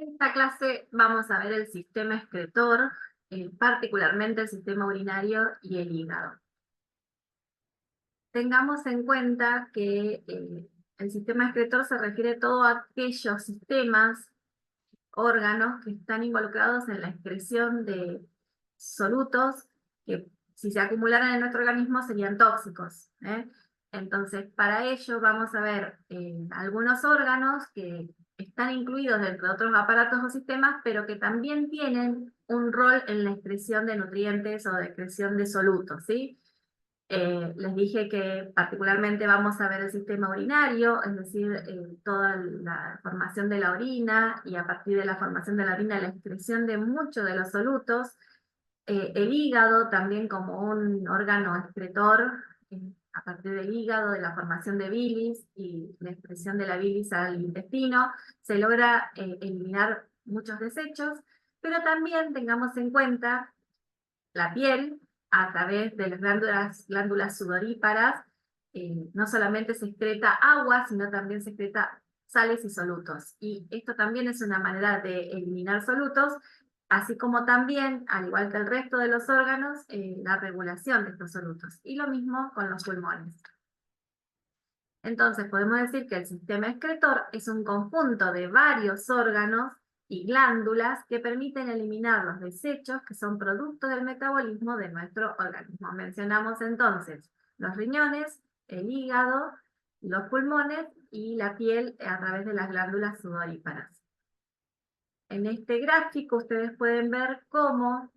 En esta clase vamos a ver el sistema excretor, particularmente el sistema urinario y el hígado. Tengamos en cuenta que el sistema excretor se refiere a todos aquellos sistemas, órganos que están involucrados en la excreción de solutos que, si se acumularan en nuestro organismo, serían tóxicos. Entonces, para ello vamos a ver algunos órganos que están incluidos dentro de otros aparatos o sistemas, pero que también tienen un rol en la excreción de nutrientes o de excreción de solutos, ¿sí? Les dije que particularmente vamos a ver el sistema urinario, es decir, toda la formación de la orina, y a partir de la formación de la orina la excreción de muchos de los solutos. El hígado también como un órgano excretor, a partir del hígado, de la formación de bilis y la excreción de la bilis al intestino, se logra eliminar muchos desechos, pero también tengamos en cuenta la piel, a través de las glándulas sudoríparas, no solamente se excreta agua, sino también se excreta sales y solutos. Y esto también es una manera de eliminar solutos, así como también, al igual que el resto de los órganos, la regulación de estos solutos. Y lo mismo con los pulmones. Entonces podemos decir que el sistema excretor es un conjunto de varios órganos y glándulas que permiten eliminar los desechos que son producto del metabolismo de nuestro organismo. Mencionamos entonces los riñones, el hígado, los pulmones y la piel a través de las glándulas sudoríparas. En este gráfico ustedes pueden ver cómo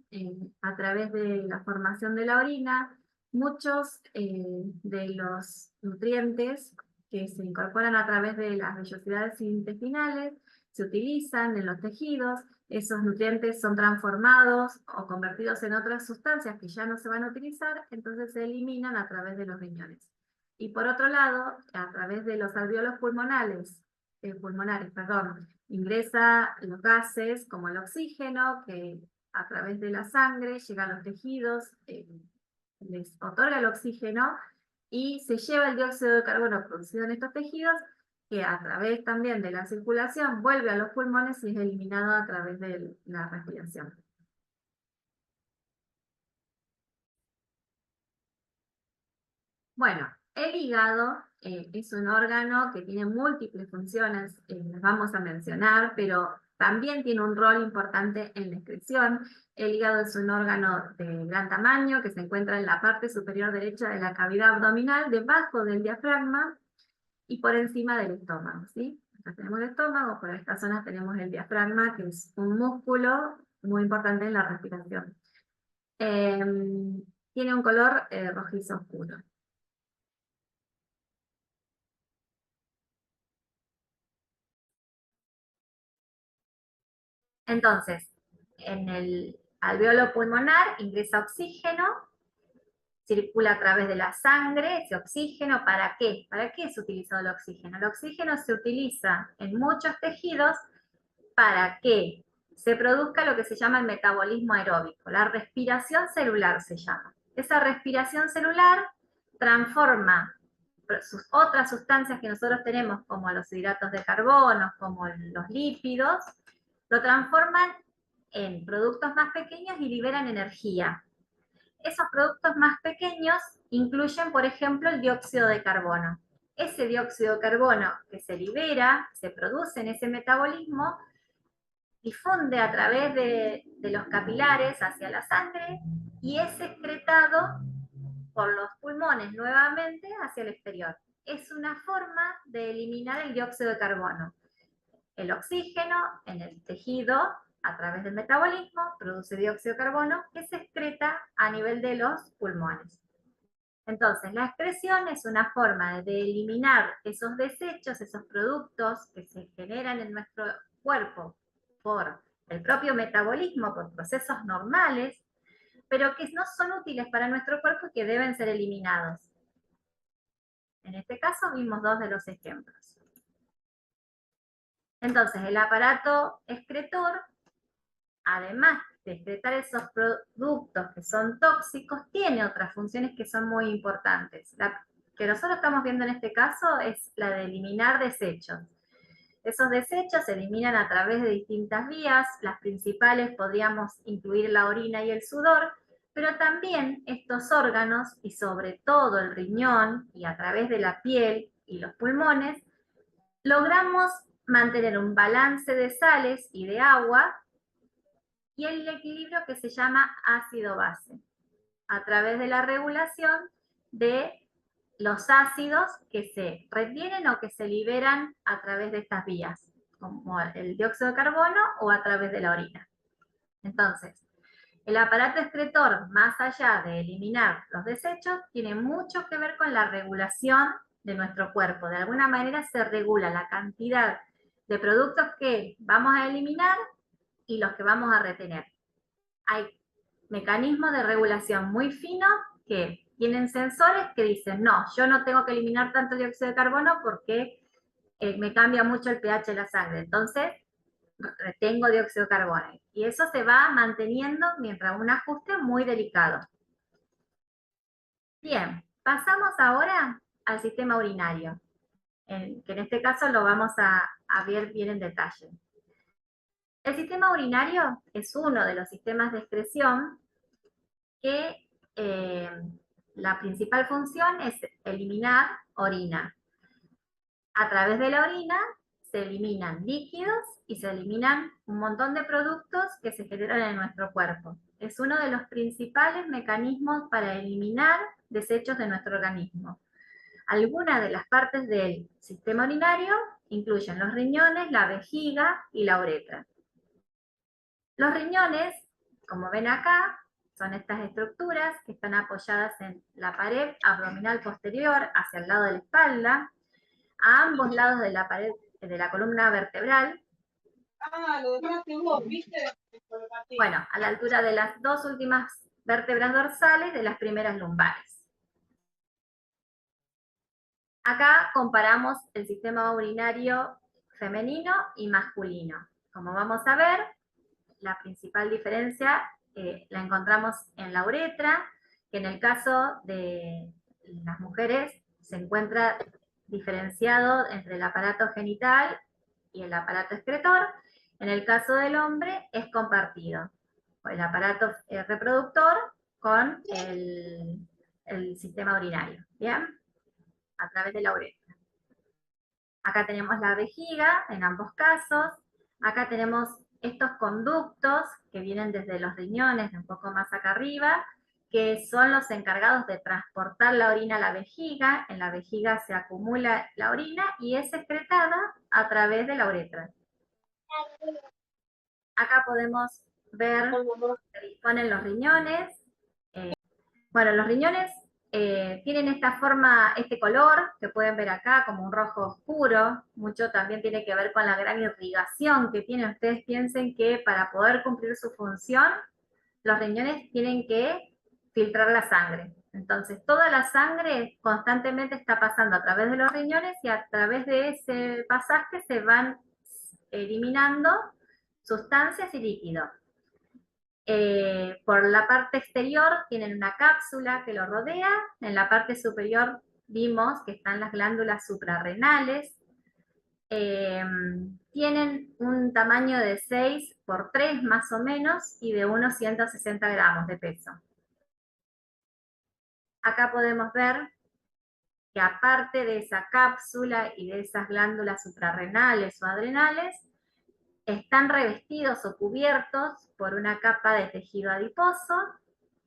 a través de la formación de la orina, muchos de los nutrientes que se incorporan a través de las vellosidades intestinales se utilizan en los tejidos. Esos nutrientes son transformados o convertidos en otras sustancias que ya no se van a utilizar, entonces se eliminan a través de los riñones. Y por otro lado, a través de los alvéolos pulmonares, ingresa los gases como el oxígeno, que a través de la sangre llega a los tejidos, les otorga el oxígeno, y se lleva el dióxido de carbono producido en estos tejidos, que a través también de la circulación vuelve a los pulmones y es eliminado a través de la respiración. Bueno, el hígado es un órgano que tiene múltiples funciones, las vamos a mencionar, pero también tiene un rol importante en la excreción. El hígado es un órgano de gran tamaño que se encuentra en la parte superior derecha de la cavidad abdominal, debajo del diafragma y por encima del estómago, ¿sí? Acá tenemos el estómago, por esta zona tenemos el diafragma, que es un músculo muy importante en la respiración. Tiene un color rojizo oscuro. Entonces, en el alveolo pulmonar ingresa oxígeno, circula a través de la sangre ese oxígeno. ¿Para qué? ¿Para qué es utilizado el oxígeno? El oxígeno se utiliza en muchos tejidos para que se produzca lo que se llama el metabolismo aeróbico, la respiración celular se llama. Esa respiración celular transforma otras sustancias que nosotros tenemos, como los hidratos de carbono, como los lípidos, lo transforman en productos más pequeños y liberan energía. Esos productos más pequeños incluyen, por ejemplo, el dióxido de carbono. Ese dióxido de carbono que se libera, se produce en ese metabolismo, difunde a través de los capilares hacia la sangre y es excretado por los pulmones nuevamente hacia el exterior. Es una forma de eliminar el dióxido de carbono. El oxígeno en el tejido, a través del metabolismo, produce dióxido de carbono que se excreta a nivel de los pulmones. Entonces, la excreción es una forma de eliminar esos desechos, esos productos que se generan en nuestro cuerpo por el propio metabolismo, por procesos normales, pero que no son útiles para nuestro cuerpo y que deben ser eliminados. En este caso vimos dos de los ejemplos. Entonces, el aparato excretor, además de excretar esos productos que son tóxicos, tiene otras funciones que son muy importantes. La que nosotros estamos viendo en este caso es la de eliminar desechos. Esos desechos se eliminan a través de distintas vías, las principales podríamos incluir la orina y el sudor, pero también estos órganos, y sobre todo el riñón, y a través de la piel y los pulmones, logramos mantener un balance de sales y de agua y el equilibrio que se llama ácido-base, a través de la regulación de los ácidos que se retienen o que se liberan a través de estas vías, como el dióxido de carbono o a través de la orina. Entonces, el aparato excretor, más allá de eliminar los desechos, tiene mucho que ver con la regulación de nuestro cuerpo. De alguna manera se regula la cantidad de productos que vamos a eliminar y los que vamos a retener. Hay mecanismos de regulación muy finos que tienen sensores que dicen, no, yo no tengo que eliminar tanto dióxido de carbono porque me cambia mucho el pH de la sangre. Entonces, retengo dióxido de carbono. Y eso se va manteniendo mientras un ajuste muy delicado. Bien, pasamos ahora al sistema urinario, que en este caso lo vamos a ver bien en detalle. El sistema urinario es uno de los sistemas de excreción que la principal función es eliminar orina. A través de la orina se eliminan líquidos y se eliminan un montón de productos que se generan en nuestro cuerpo. Es uno de los principales mecanismos para eliminar desechos de nuestro organismo. Algunas de las partes del sistema urinario incluyen los riñones, la vejiga y la uretra. Los riñones, como ven acá, son estas estructuras que están apoyadas en la pared abdominal posterior hacia el lado de la espalda, a ambos lados de la pared de la columna vertebral. Ah, lo dejaste vos, ¿viste? Bueno, a la altura de las dos últimas vértebras dorsales de las primeras lumbares. Acá comparamos el sistema urinario femenino y masculino. Como vamos a ver, la principal diferencia la encontramos en la uretra, que en el caso de las mujeres se encuentra diferenciado entre el aparato genital y el aparato excretor. En el caso del hombre es compartido, el aparato reproductor con el sistema urinario, ¿bien? A través de la uretra. Acá tenemos la vejiga en ambos casos. Acá tenemos estos conductos que vienen desde los riñones, un poco más acá arriba, que son los encargados de transportar la orina a la vejiga. En la vejiga se acumula la orina y es excretada a través de la uretra. Acá podemos ver cómo se disponen los riñones. Bueno, los riñones tienen esta forma, este color que pueden ver acá como un rojo oscuro. Mucho también tiene que ver con la gran irrigación que tienen. Ustedes piensen que para poder cumplir su función, los riñones tienen que filtrar la sangre. Entonces, toda la sangre constantemente está pasando a través de los riñones y a través de ese pasaje se van eliminando sustancias y líquidos. Por la parte exterior tienen una cápsula que lo rodea, en la parte superior vimos que están las glándulas suprarrenales, tienen un tamaño de 6 por 3 más o menos y de unos 160 gramos de peso. Acá podemos ver que aparte de esa cápsula y de esas glándulas suprarrenales o adrenales, están revestidos o cubiertos por una capa de tejido adiposo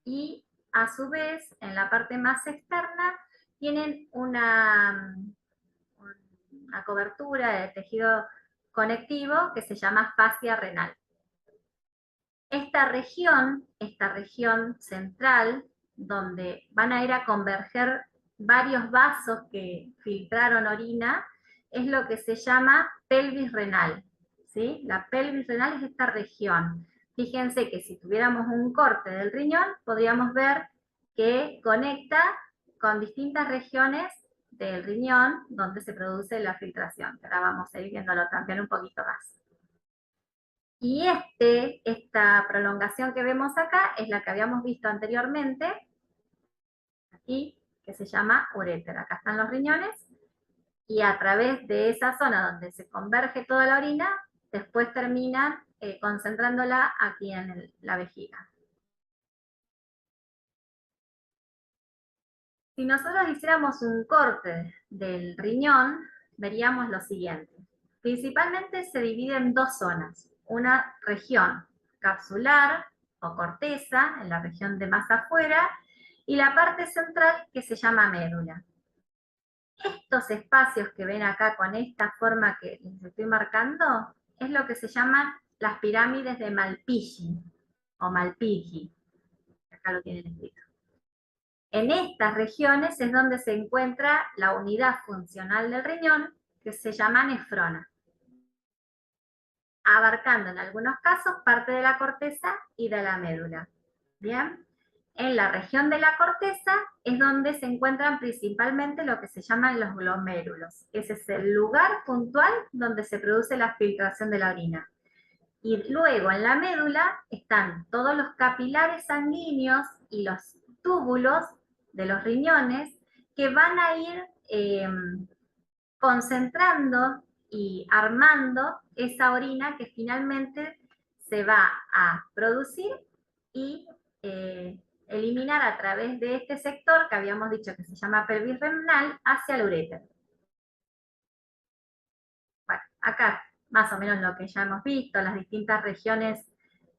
y a su vez en la parte más externa tienen una cobertura de tejido conectivo que se llama fascia renal. Esta región central, donde van a ir a converger varios vasos que filtraron orina, es lo que se llama pelvis renal. ¿Sí? La pelvis renal es esta región. Fíjense que si tuviéramos un corte del riñón, podríamos ver que conecta con distintas regiones del riñón donde se produce la filtración. Ahora vamos a ir viéndolo también un poquito más. Y esta prolongación que vemos acá es la que habíamos visto anteriormente, aquí, que se llama uretra. Acá están los riñones, y a través de esa zona donde se converge toda la orina, después terminan concentrándola aquí en la vejiga. Si nosotros hiciéramos un corte del riñón, veríamos lo siguiente. Principalmente se divide en dos zonas. Una región capsular o corteza, en la región de más afuera, y la parte central que se llama médula. Estos espacios que ven acá con esta forma que les estoy marcando, es lo que se llaman las pirámides de Malpighi o Malpighi. Acá lo tienen escrito. En estas regiones es donde se encuentra la unidad funcional del riñón, que se llama nefrona, abarcando en algunos casos parte de la corteza y de la médula. Bien, en la región de la corteza es donde se encuentran principalmente lo que se llaman los glomérulos. Ese es el lugar puntual donde se produce la filtración de la orina. Y luego en la médula están todos los capilares sanguíneos y los túbulos de los riñones que van a ir concentrando y armando esa orina que finalmente se va a producir y eliminar a través de este sector que habíamos dicho que se llama pelvis renal hacia el uréter. Bueno, acá más o menos lo que ya hemos visto, las distintas regiones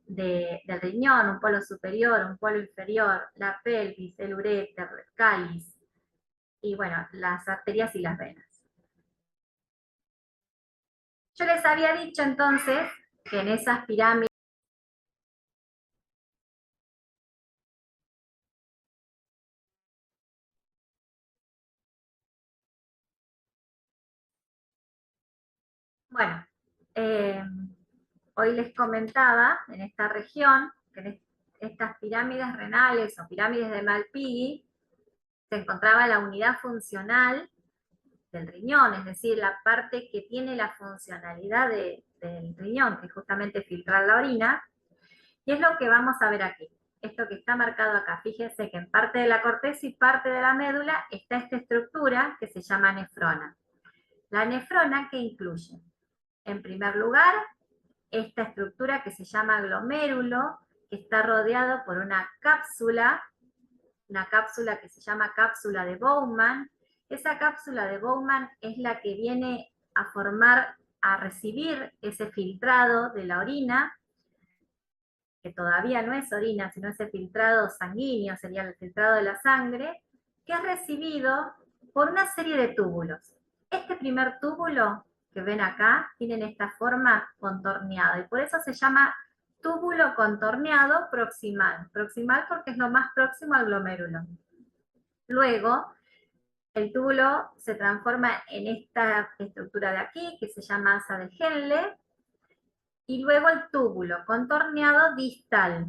del riñón, un polo superior, un polo inferior, la pelvis, el uréter, el cáliz, y bueno, las arterias y las venas. Yo les había dicho entonces que en esas pirámides bueno, hoy les comentaba en esta región, que en estas pirámides renales o pirámides de Malpighi, se encontraba la unidad funcional del riñón, es decir, la parte que tiene la funcionalidad del riñón, que es justamente filtrar la orina, y es lo que vamos a ver aquí. Esto que está marcado acá, fíjense que en parte de la corteza y parte de la médula está esta estructura que se llama nefrona. La nefrona, ¿qué incluye? En primer lugar, esta estructura que se llama glomérulo, que está rodeado por una cápsula que se llama cápsula de Bowman. Esa cápsula de Bowman es la que viene a formar, a recibir ese filtrado de la orina, que todavía no es orina, sino ese filtrado sanguíneo, sería el filtrado de la sangre, que es recibido por una serie de túbulos. Este primer túbulo que ven acá tiene esta forma contorneada y por eso se llama túbulo contorneado proximal. Proximal porque es lo más próximo al glomérulo. Luego, el túbulo se transforma en esta estructura de aquí, que se llama asa de Henle, y luego el túbulo contorneado distal.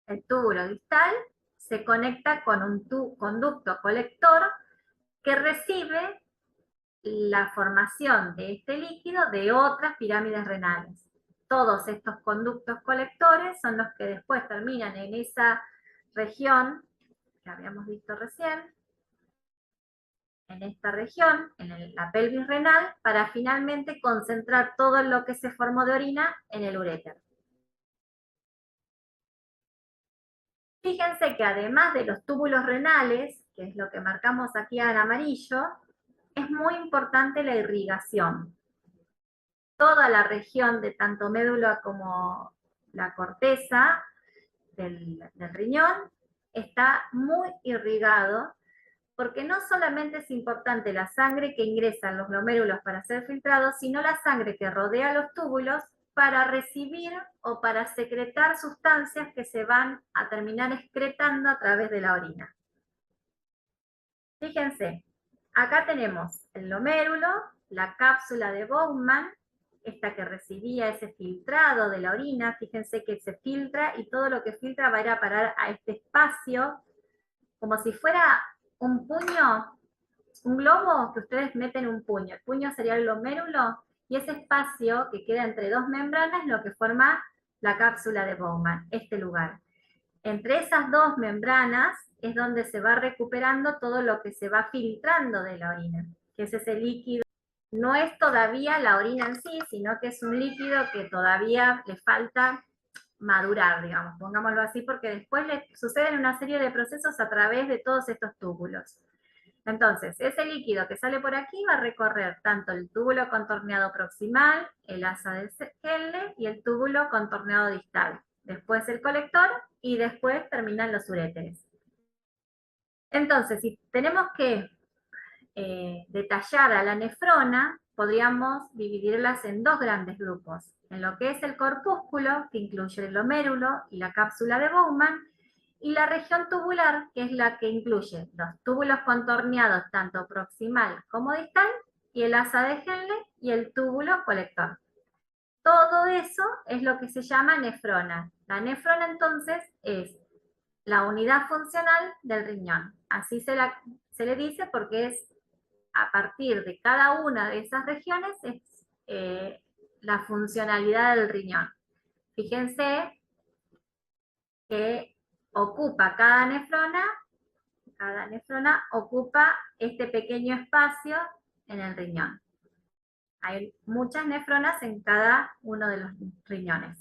El túbulo distal se conecta con un conducto colector que recibe la formación de este líquido de otras pirámides renales. Todos estos conductos colectores son los que después terminan en esa región que habíamos visto recién, en esta región, en la pelvis renal, para finalmente concentrar todo lo que se formó de orina en el uréter. Fíjense que además de los túbulos renales, que es lo que marcamos aquí en amarillo, es muy importante la irrigación. Toda la región de tanto médula como la corteza del riñón está muy irrigado, porque no solamente es importante la sangre que ingresa en los glomérulos para ser filtrado, sino la sangre que rodea los túbulos para recibir o para secretar sustancias que se van a terminar excretando a través de la orina. Fíjense, acá tenemos el glomérulo, la cápsula de Bowman, esta que recibía ese filtrado de la orina, fíjense que se filtra y todo lo que filtra va a ir a parar a este espacio, como si fuera un puño, un globo que ustedes meten un puño. El puño sería el glomérulo y ese espacio que queda entre dos membranas es lo que forma la cápsula de Bowman, este lugar. Entre esas dos membranas es donde se va recuperando todo lo que se va filtrando de la orina. que es ese líquido. No es todavía la orina en sí, sino que es un líquido que todavía le falta madurar, digamos, pongámoslo así, porque después le suceden una serie de procesos a través de todos estos túbulos. Entonces, ese líquido que sale por aquí va a recorrer tanto el túbulo contorneado proximal, el asa de Henle y el túbulo contorneado distal. Después el colector y después terminan los uréteres. Entonces, si tenemos que detallar a la nefrona, podríamos dividirlas en dos grandes grupos. En lo que es el corpúsculo, que incluye el glomérulo y la cápsula de Bowman, y la región tubular, que es la que incluye los túbulos contorneados tanto proximal como distal, y el asa de Henle y el túbulo colector. Todo eso es lo que se llama nefrona. La nefrona entonces es la unidad funcional del riñón. Así se le dice porque es a partir de cada una de esas regiones es la funcionalidad del riñón. Fíjense que ocupa cada nefrona ocupa este pequeño espacio en el riñón. Hay muchas nefronas en cada uno de los riñones.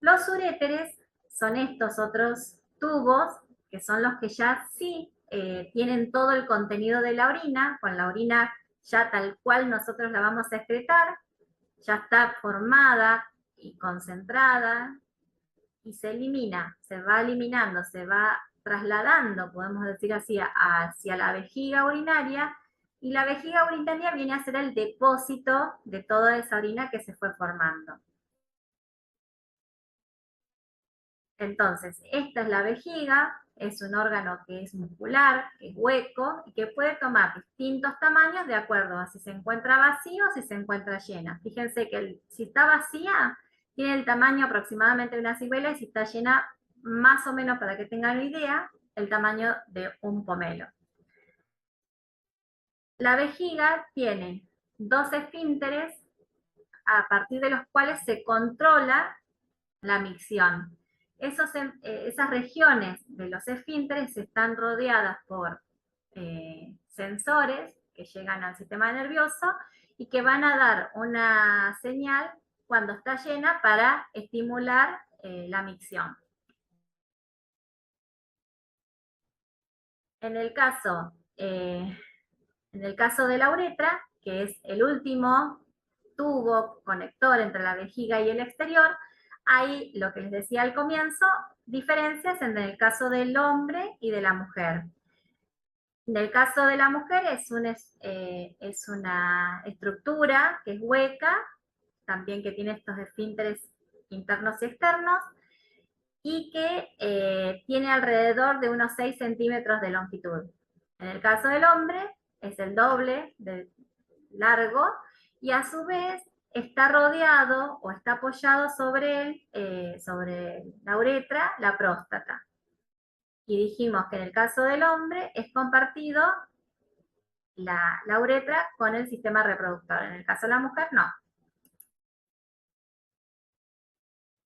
Los uréteres son estos otros tubos, que son los que ya sí tienen todo el contenido de la orina, con la orina ya tal cual nosotros la vamos a excretar, ya está formada y concentrada, y se elimina, se va eliminando, se va trasladando, podemos decir así, hacia la vejiga urinaria, y la vejiga urinaria viene a ser el depósito de toda esa orina que se fue formando. Entonces, esta es la vejiga, es un órgano que es muscular, que es hueco y que puede tomar distintos tamaños de acuerdo a si se encuentra vacío o si se encuentra llena. Fíjense que si está vacía, tiene el tamaño aproximadamente de una ciruela, y si está llena, más o menos para que tengan una idea, el tamaño de un pomelo. La vejiga tiene dos esfínteres a partir de los cuales se controla la micción. Esas regiones de los esfínteres están rodeadas por sensores que llegan al sistema nervioso y que van a dar una señal cuando está llena para estimular la micción. En el caso de la uretra, que es el último tubo conector entre la vejiga y el exterior, hay, lo que les decía al comienzo, diferencias entre el caso del hombre y de la mujer. En el caso de la mujer es una estructura que es hueca, también que tiene estos esfínteres internos y externos, y que tiene alrededor de unos 6 centímetros de longitud. En el caso del hombre es el doble de largo, y a su vez está rodeado o está apoyado sobre él, sobre la uretra, la próstata. Y dijimos que en el caso del hombre es compartido la uretra con el sistema reproductor. En el caso de la mujer, no.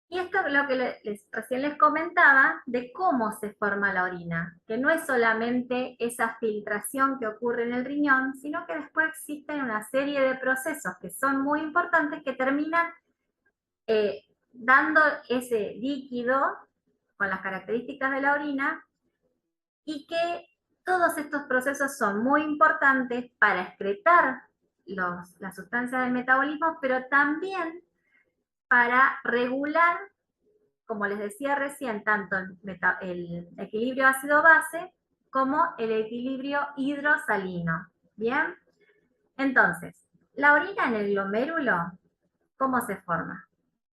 Y esto es lo que recién les comentaba de cómo se forma la orina, que no es solamente esa filtración que ocurre en el riñón, sino que después existen una serie de procesos que son muy importantes que terminan dando ese líquido con las características de la orina, y que todos estos procesos son muy importantes para excretar las sustancias del metabolismo, pero también para regular, como les decía recién, tanto el equilibrio ácido-base como el equilibrio hidrosalino. ¿Bien? Entonces, la orina en el glomérulo, ¿cómo se forma?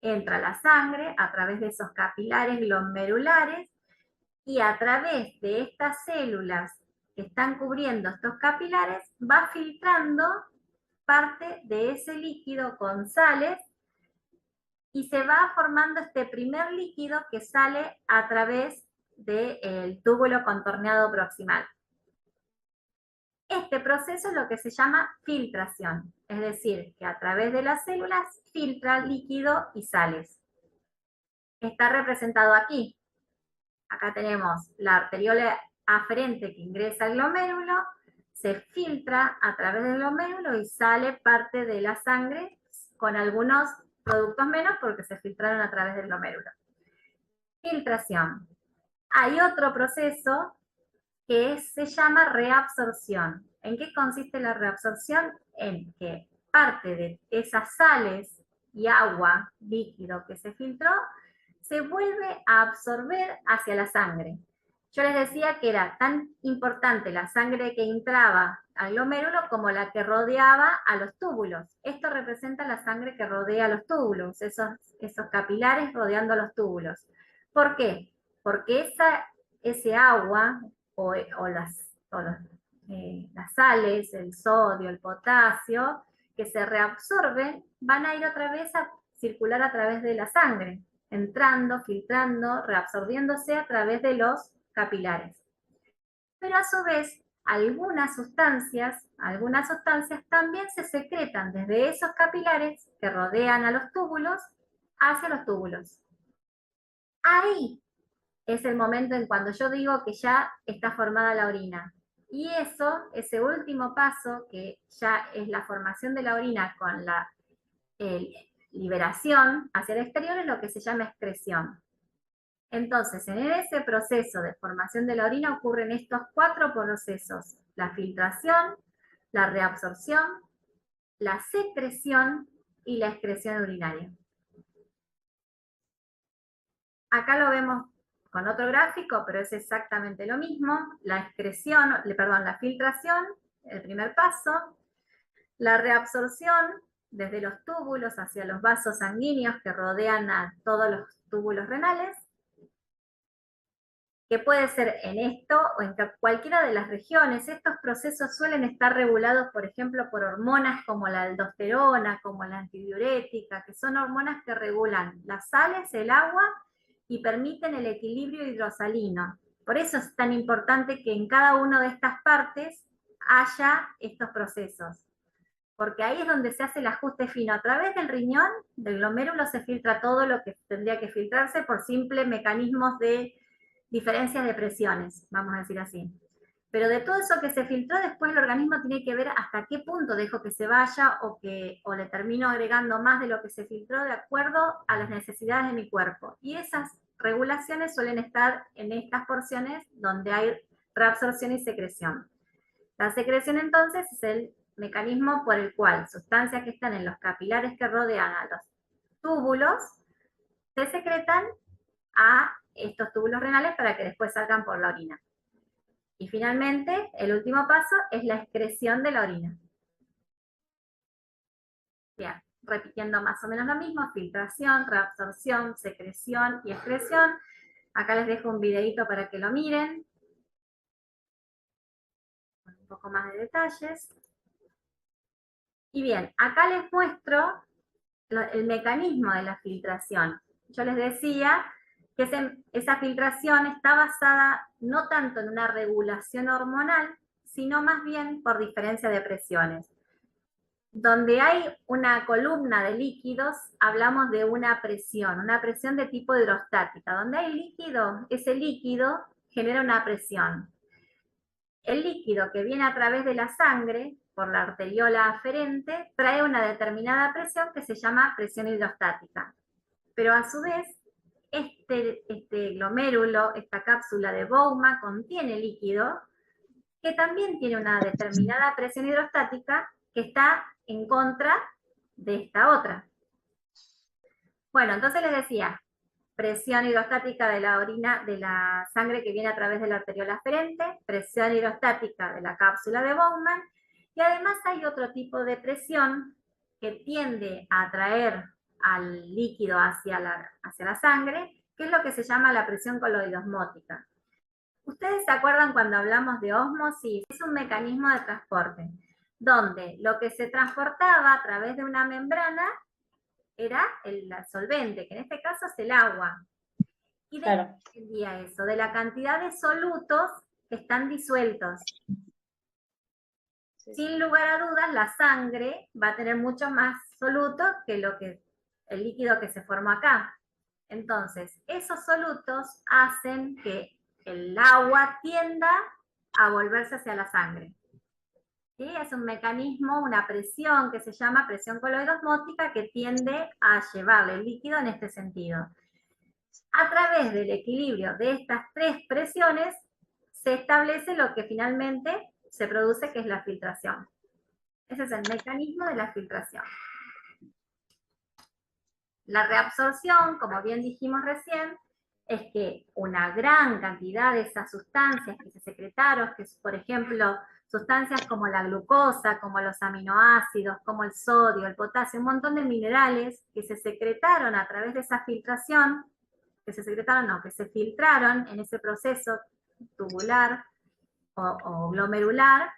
Entra la sangre a través de esos capilares glomerulares, y a través de estas células que están cubriendo estos capilares va filtrando parte de ese líquido con sales, y se va formando este primer líquido que sale a través del túbulo contorneado proximal. Este proceso es lo que se llama filtración, es decir, que a través de las células filtra líquido y sales. Está representado aquí. Acá tenemos la arteriola aferente que ingresa al glomérulo, se filtra a través del glomérulo y sale parte de la sangre con algunos productos menos porque se filtraron a través del glomérulo. Filtración. Hay otro proceso que se llama reabsorción. ¿En qué consiste la reabsorción? En que parte de esas sales y agua, líquido que se filtró, se vuelve a absorber hacia la sangre. Yo les decía que era tan importante la sangre que entraba al glomérulo como la que rodeaba a los túbulos. Esto representa la sangre que rodea a los túbulos, esos capilares rodeando a los túbulos. ¿Por qué? Porque ese agua o las sales, el sodio, el potasio, que se reabsorben, van a ir otra vez a circular a través de la sangre, entrando, filtrando, reabsorbiéndose a través de los capilares. Pero a su vez, algunas sustancias también se secretan desde esos capilares que rodean a los túbulos hacia los túbulos. Ahí es el momento en cuando yo digo que ya está formada la orina. Y ese último paso, que ya es la formación de la orina con la liberación hacia el exterior, es lo que se llama excreción. Entonces, en ese proceso de formación de la orina ocurren estos 4 procesos: la filtración, la reabsorción, la secreción y la excreción urinaria. Acá lo vemos con otro gráfico, pero es exactamente lo mismo. La filtración, el primer paso, la reabsorción desde los túbulos hacia los vasos sanguíneos que rodean a todos los túbulos renales, que puede ser en esto o en cualquiera de las regiones. Estos procesos suelen estar regulados, por ejemplo, por hormonas como la aldosterona, como la antidiurética, que son hormonas que regulan las sales, el agua y permiten el equilibrio hidrosalino. Por eso es tan importante que en cada una de estas partes haya estos procesos, porque ahí es donde se hace el ajuste fino. A través del riñón, del glomérulo, se filtra todo lo que tendría que filtrarse por simples mecanismos de diferencias de presiones, vamos a decir así. Pero de todo eso que se filtró, después el organismo tiene que ver hasta qué punto dejo que se vaya o le termino agregando más de lo que se filtró de acuerdo a las necesidades de mi cuerpo. Y esas regulaciones suelen estar en estas porciones donde hay reabsorción y secreción. La secreción, entonces, es el mecanismo por el cual sustancias que están en los capilares que rodean a los túbulos se secretan a estos túbulos renales para que después salgan por la orina. Y finalmente, el último paso es la excreción de la orina. Bien, repitiendo más o menos lo mismo: filtración, reabsorción, secreción y excreción. Acá les dejo un videito para que lo miren, con un poco más de detalles. Y bien, acá les muestro el mecanismo de la filtración. Yo les decía que esa filtración está basada no tanto en una regulación hormonal, sino más bien por diferencia de presiones. Donde hay una columna de líquidos, hablamos de una presión de tipo hidrostática. Donde hay líquido, ese líquido genera una presión. El líquido que viene a través de la sangre, por la arteriola aferente, trae una determinada presión que se llama presión hidrostática. Pero a su vez, este glomérulo, esta cápsula de Bowman, contiene líquido que también tiene una determinada presión hidrostática que está en contra de esta otra. Bueno, entonces les decía, presión hidrostática de la orina, de la sangre que viene a través de la arteriola aferente, presión hidrostática de la cápsula de Bowman, y además hay otro tipo de presión que tiende a atraer al líquido hacia la sangre, que es lo que se llama la presión coloidosmótica. ¿Ustedes se acuerdan cuando hablamos de ósmosis? Es un mecanismo de transporte, donde lo que se transportaba a través de una membrana era el solvente, que en este caso es el agua. ¿Y de qué dependía eso? De la cantidad de solutos que están disueltos. Sí. Sin lugar a dudas, la sangre va a tener mucho más solutos que el líquido que se formó acá. Entonces, esos solutos hacen que el agua tienda a volverse hacia la sangre. ¿Sí? Es un mecanismo, una presión que se llama presión coloidosmótica que tiende a llevarle el líquido en este sentido. A través del equilibrio de estas tres presiones se establece lo que finalmente se produce, que es la filtración. Ese es el mecanismo de la filtración. La reabsorción, como bien dijimos recién, es que una gran cantidad de esas sustancias que se secretaron, que es, por ejemplo, sustancias como la glucosa, como los aminoácidos, como el sodio, el potasio, un montón de minerales que se secretaron a través de esa filtración, que se filtraron en ese proceso tubular o glomerular,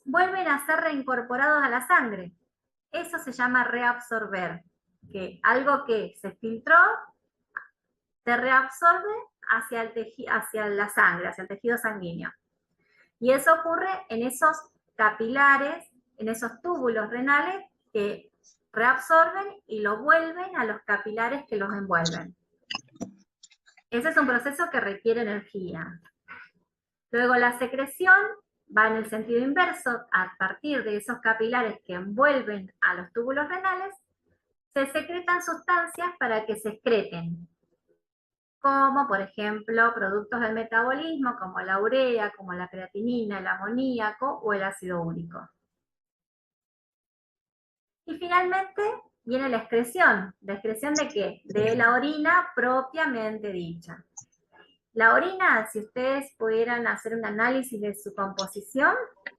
vuelven a ser reincorporados a la sangre. Eso se llama reabsorber, que algo que se filtró se reabsorbe hacia la sangre, hacia el tejido sanguíneo. Y eso ocurre en esos capilares, en esos túbulos renales que reabsorben y lo vuelven a los capilares que los envuelven. Ese es un proceso que requiere energía. Luego la secreción va en el sentido inverso. A partir de esos capilares que envuelven a los túbulos renales, se secretan sustancias para que se excreten, como por ejemplo productos del metabolismo, como la urea, como la creatinina, el amoníaco o el ácido úrico. Y finalmente viene la excreción. ¿La excreción de qué? De la orina propiamente dicha. La orina, si ustedes pudieran hacer un análisis de su composición,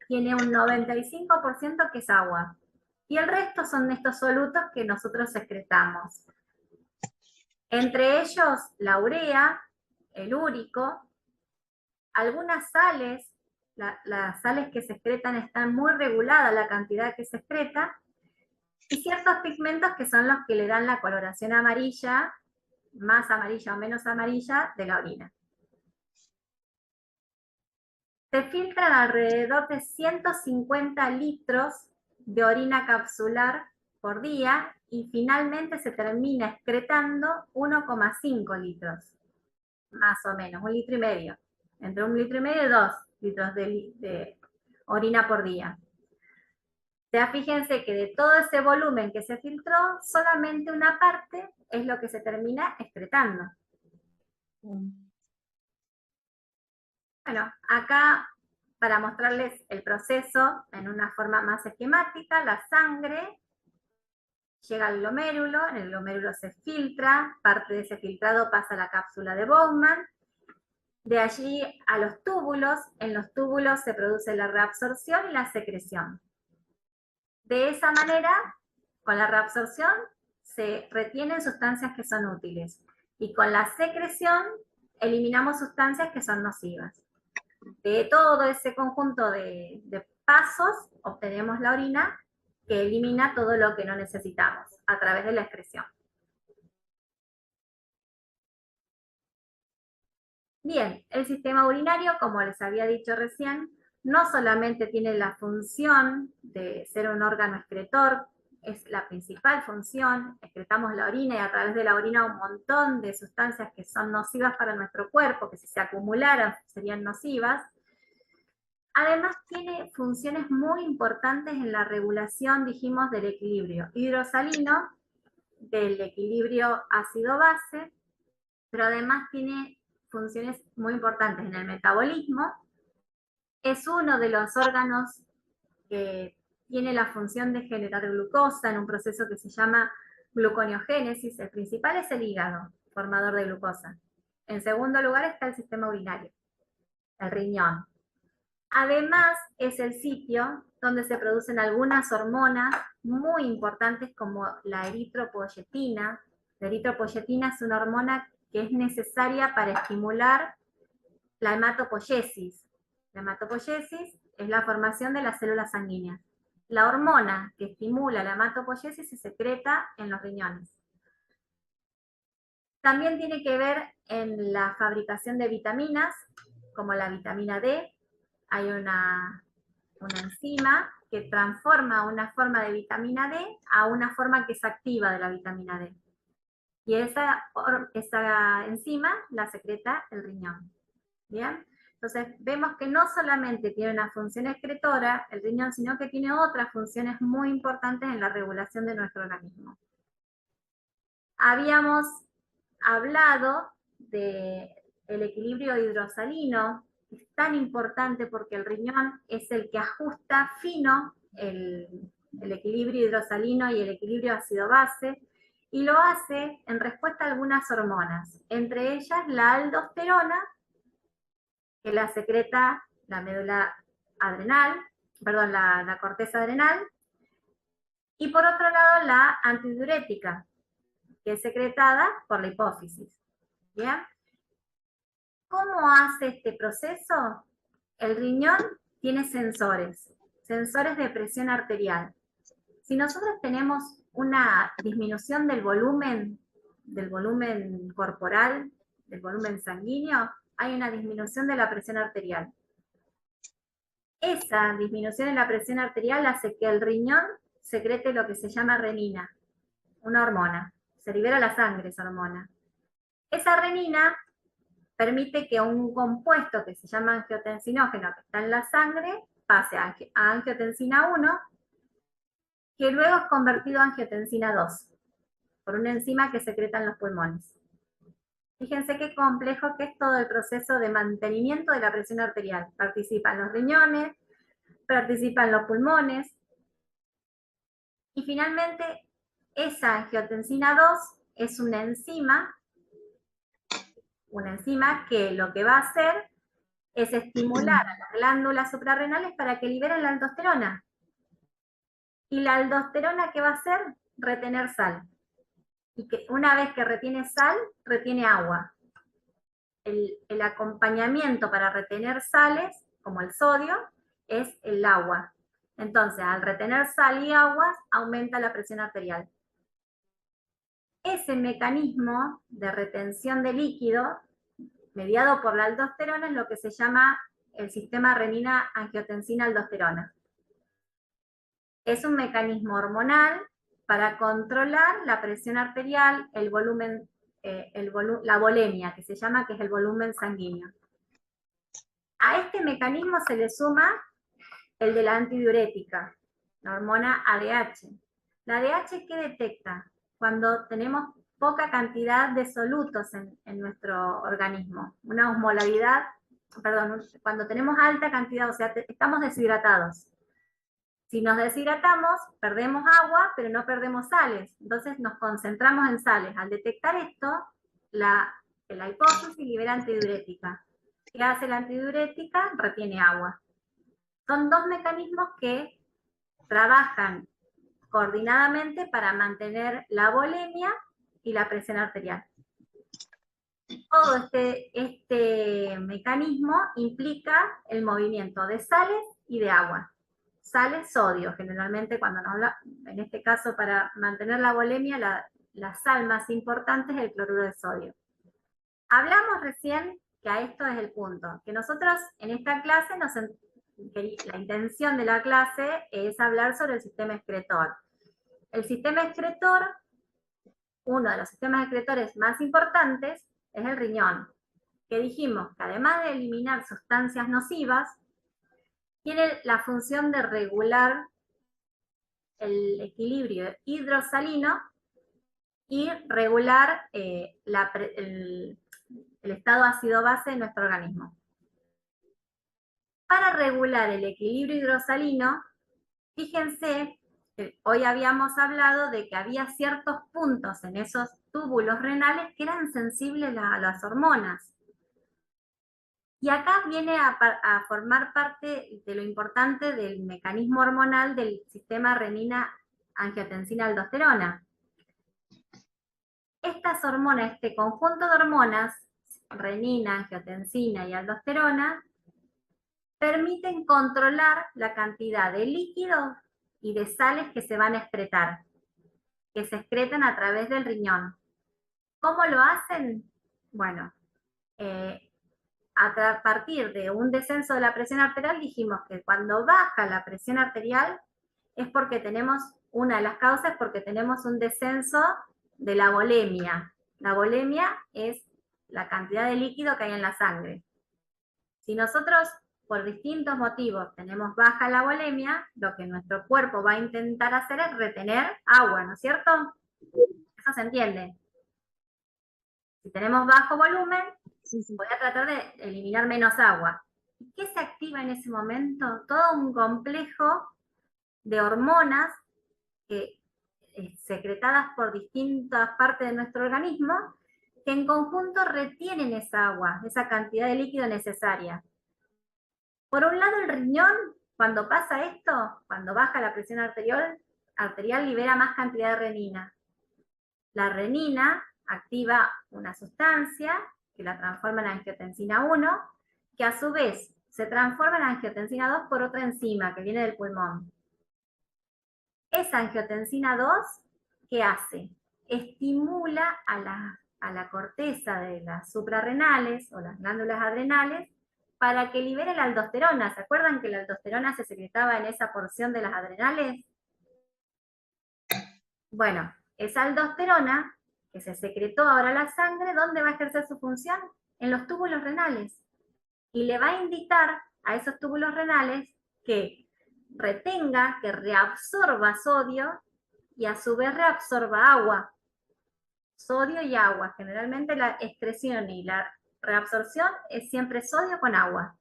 tiene un 95% que es agua. Y el resto son estos solutos que nosotros excretamos. Entre ellos, la urea, el úrico, algunas sales, las sales que se excretan están muy reguladas la cantidad que se excreta, y ciertos pigmentos que son los que le dan la coloración amarilla, más amarilla o menos amarilla, de la orina. Se filtran alrededor de 150 litros de orina capsular por día y finalmente se termina excretando 1,5 litros, más o menos, 1,5 litros, entre 1,5 litros y 2 litros de orina por día. Ya fíjense que de todo ese volumen que se filtró, solamente una parte es lo que se termina excretando. Bueno, acá para mostrarles el proceso en una forma más esquemática, la sangre llega al glomérulo, en el glomérulo se filtra, parte de ese filtrado pasa a la cápsula de Bowman, de allí a los túbulos, en los túbulos se produce la reabsorción y la secreción. De esa manera, con la reabsorción se retienen sustancias que son útiles y con la secreción eliminamos sustancias que son nocivas. De todo ese conjunto de pasos obtenemos la orina que elimina todo lo que no necesitamos a través de la excreción. Bien, el sistema urinario, como les había dicho recién, no solamente tiene la función de ser un órgano excretor, es la principal función, excretamos la orina y a través de la orina un montón de sustancias que son nocivas para nuestro cuerpo, que si se acumularan serían nocivas. Además tiene funciones muy importantes en la regulación, dijimos, del equilibrio hidrosalino, del equilibrio ácido-base, pero además tiene funciones muy importantes en el metabolismo. Es uno de los órganos que tiene la función de generar glucosa en un proceso que se llama gluconeogénesis. El principal es el hígado, formador de glucosa. En segundo lugar está el sistema urinario, el riñón. Además, es el sitio donde se producen algunas hormonas muy importantes como la eritropoyetina. La eritropoyetina es una hormona que es necesaria para estimular la hematopoiesis. La hematopoiesis es la formación de las células sanguíneas. La hormona que estimula la hematopoiesis se secreta en los riñones. También tiene que ver en la fabricación de vitaminas, como la vitamina D. Hay una enzima que transforma una forma de vitamina D a una forma que es activa de la vitamina D. Y esa enzima la secreta el riñón. ¿Bien? Entonces vemos que no solamente tiene una función excretora el riñón, sino que tiene otras funciones muy importantes en la regulación de nuestro organismo. Habíamos hablado del equilibrio hidrosalino, es tan importante porque el riñón es el que ajusta fino el equilibrio hidrosalino y el equilibrio ácido-base, y lo hace en respuesta a algunas hormonas, entre ellas la aldosterona, que la secreta la médula adrenal, perdón, la corteza adrenal, y por otro lado la antidiurética, que es secretada por la hipófisis. ¿Bien? ¿Cómo hace este proceso? El riñón tiene sensores de presión arterial. Si nosotros tenemos una disminución del volumen corporal, del volumen sanguíneo, hay una disminución de la presión arterial. Esa disminución en la presión arterial hace que el riñón secrete lo que se llama renina, una hormona. Se libera la sangre esa hormona. Esa renina permite que un compuesto que se llama angiotensinógeno, que está en la sangre, pase a angiotensina 1, que luego es convertido a angiotensina 2, por una enzima que secreta en los pulmones. Fíjense qué complejo que es todo el proceso de mantenimiento de la presión arterial. Participan los riñones, participan los pulmones, y finalmente esa angiotensina 2 es una enzima que lo que va a hacer es estimular a las glándulas suprarrenales para que liberen la aldosterona. Y la aldosterona, ¿qué va a hacer? Retener sal. Y que una vez que retiene sal, retiene agua. El acompañamiento para retener sales, como el sodio, es el agua. Entonces, al retener sal y agua, aumenta la presión arterial. Ese mecanismo de retención de líquido, mediado por la aldosterona, es lo que se llama el sistema renina-angiotensina-aldosterona. Es un mecanismo hormonal para controlar la presión arterial, el volumen, la volemia, que se llama, que es el volumen sanguíneo. A este mecanismo se le suma el de la antidiurética, la hormona ADH. La ADH, ¿qué detecta? Cuando tenemos poca cantidad de solutos en nuestro organismo, una osmolaridad, perdón, cuando tenemos alta cantidad, o sea, estamos deshidratados. Si nos deshidratamos, perdemos agua, pero no perdemos sales. Entonces nos concentramos en sales. Al detectar esto, la hipófisis libera antidiurética. ¿Qué hace la antidiurética? Retiene agua. Son dos mecanismos que trabajan coordinadamente para mantener la volemia y la presión arterial. Todo este mecanismo implica el movimiento de sales y de agua. Sales, sodio, generalmente cuando nos habla, en este caso para mantener la volemia, la sal más importante es el cloruro de sodio. Hablamos recién que a esto es el punto, que nosotros en esta clase, la intención de la clase es hablar sobre el sistema excretor. El sistema excretor, uno de los sistemas excretores más importantes, es el riñón, que dijimos que además de eliminar sustancias nocivas, tiene la función de regular el equilibrio hidrosalino y regular el estado ácido-base de nuestro organismo. Para regular el equilibrio hidrosalino, fíjense que hoy habíamos hablado de que había ciertos puntos en esos túbulos renales que eran sensibles a las hormonas. Y acá viene a formar parte de lo importante del mecanismo hormonal del sistema renina-angiotensina-aldosterona. Estas hormonas, este conjunto de hormonas, renina, angiotensina y aldosterona, permiten controlar la cantidad de líquidos y de sales que se van a excretar, que se excretan a través del riñón. ¿Cómo lo hacen? Bueno, a partir de un descenso de la presión arterial, dijimos que cuando baja la presión arterial es porque tenemos, una de las causas es porque tenemos un descenso de la volemia. La volemia es la cantidad de líquido que hay en la sangre. Si nosotros por distintos motivos tenemos baja la volemia, lo que nuestro cuerpo va a intentar hacer es retener agua, ¿no es cierto? Eso se entiende. Si tenemos bajo volumen, voy a tratar de eliminar menos agua. ¿Qué se activa en ese momento? Todo un complejo de hormonas que, secretadas por distintas partes de nuestro organismo, que en conjunto retienen esa agua, esa cantidad de líquido necesaria. Por un lado, el riñón, cuando pasa esto, cuando baja la presión arterial libera más cantidad de renina. La renina activa una sustancia que la transforma en angiotensina 1, que a su vez se transforma en angiotensina 2 por otra enzima que viene del pulmón. Esa angiotensina 2, ¿qué hace? Estimula a la corteza de las suprarrenales o las glándulas adrenales para que libere la aldosterona. ¿Se acuerdan que la aldosterona se secretaba en esa porción de las adrenales? Bueno, esa aldosterona que se secretó ahora a la sangre, ¿dónde va a ejercer su función? En los túbulos renales. Y le va a indicar a esos túbulos renales que retenga, que reabsorba sodio y a su vez reabsorba agua. Sodio y agua. Generalmente la excreción y la reabsorción es siempre sodio con agua.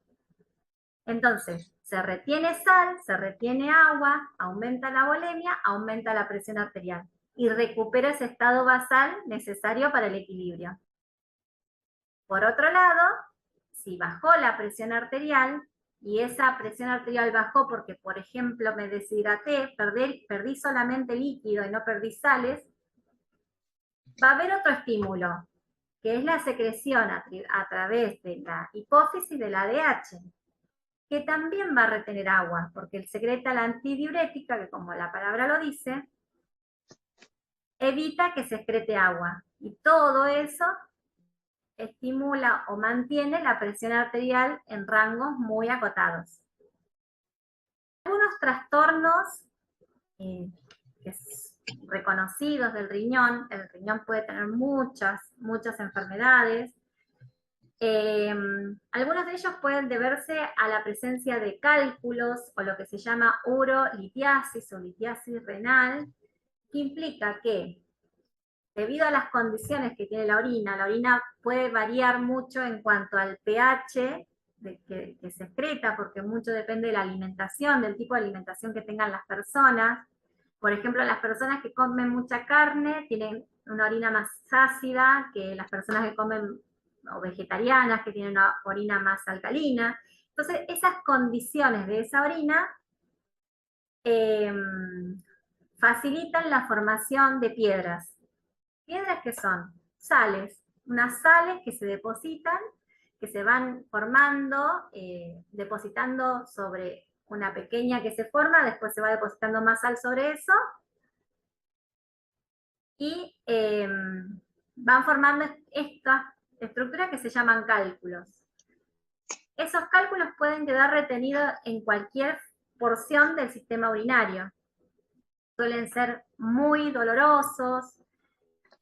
Entonces, se retiene sal, se retiene agua, aumenta la volemia, aumenta la presión arterial y recupera ese estado basal necesario para el equilibrio. Por otro lado, si bajó la presión arterial y esa presión arterial bajó porque, por ejemplo, me deshidraté, perdí solamente líquido y no perdí sales, va a haber otro estímulo, que es la secreción a través de la hipófisis del ADH, que también va a retener agua, porque secreta la antidiurética, que como la palabra lo dice, evita que se excrete agua. Y todo eso estimula o mantiene la presión arterial en rangos muy acotados. Algunos trastornos reconocidos del riñón, el riñón puede tener muchas enfermedades. Algunos de ellos pueden deberse a la presencia de cálculos o lo que se llama urolitiasis o litiasis renal, que implica que debido a las condiciones que tiene la orina puede variar mucho en cuanto al pH que se excreta, porque mucho depende de la alimentación, del tipo de alimentación que tengan las personas. Por ejemplo, las personas que comen mucha carne tienen una orina más ácida que las personas que comen, o vegetarianas, que tienen una orina más alcalina. Entonces, esas condiciones de esa orina facilitan la formación de piedras. ¿Piedras qué son? Sales, unas sales que se depositan, que se van formando, depositando sobre una pequeña que se forma, después se va depositando más sal sobre eso, y van formando estas estructuras que se llaman cálculos. Esos cálculos pueden quedar retenidos en cualquier porción del sistema urinario. Suelen ser muy dolorosos,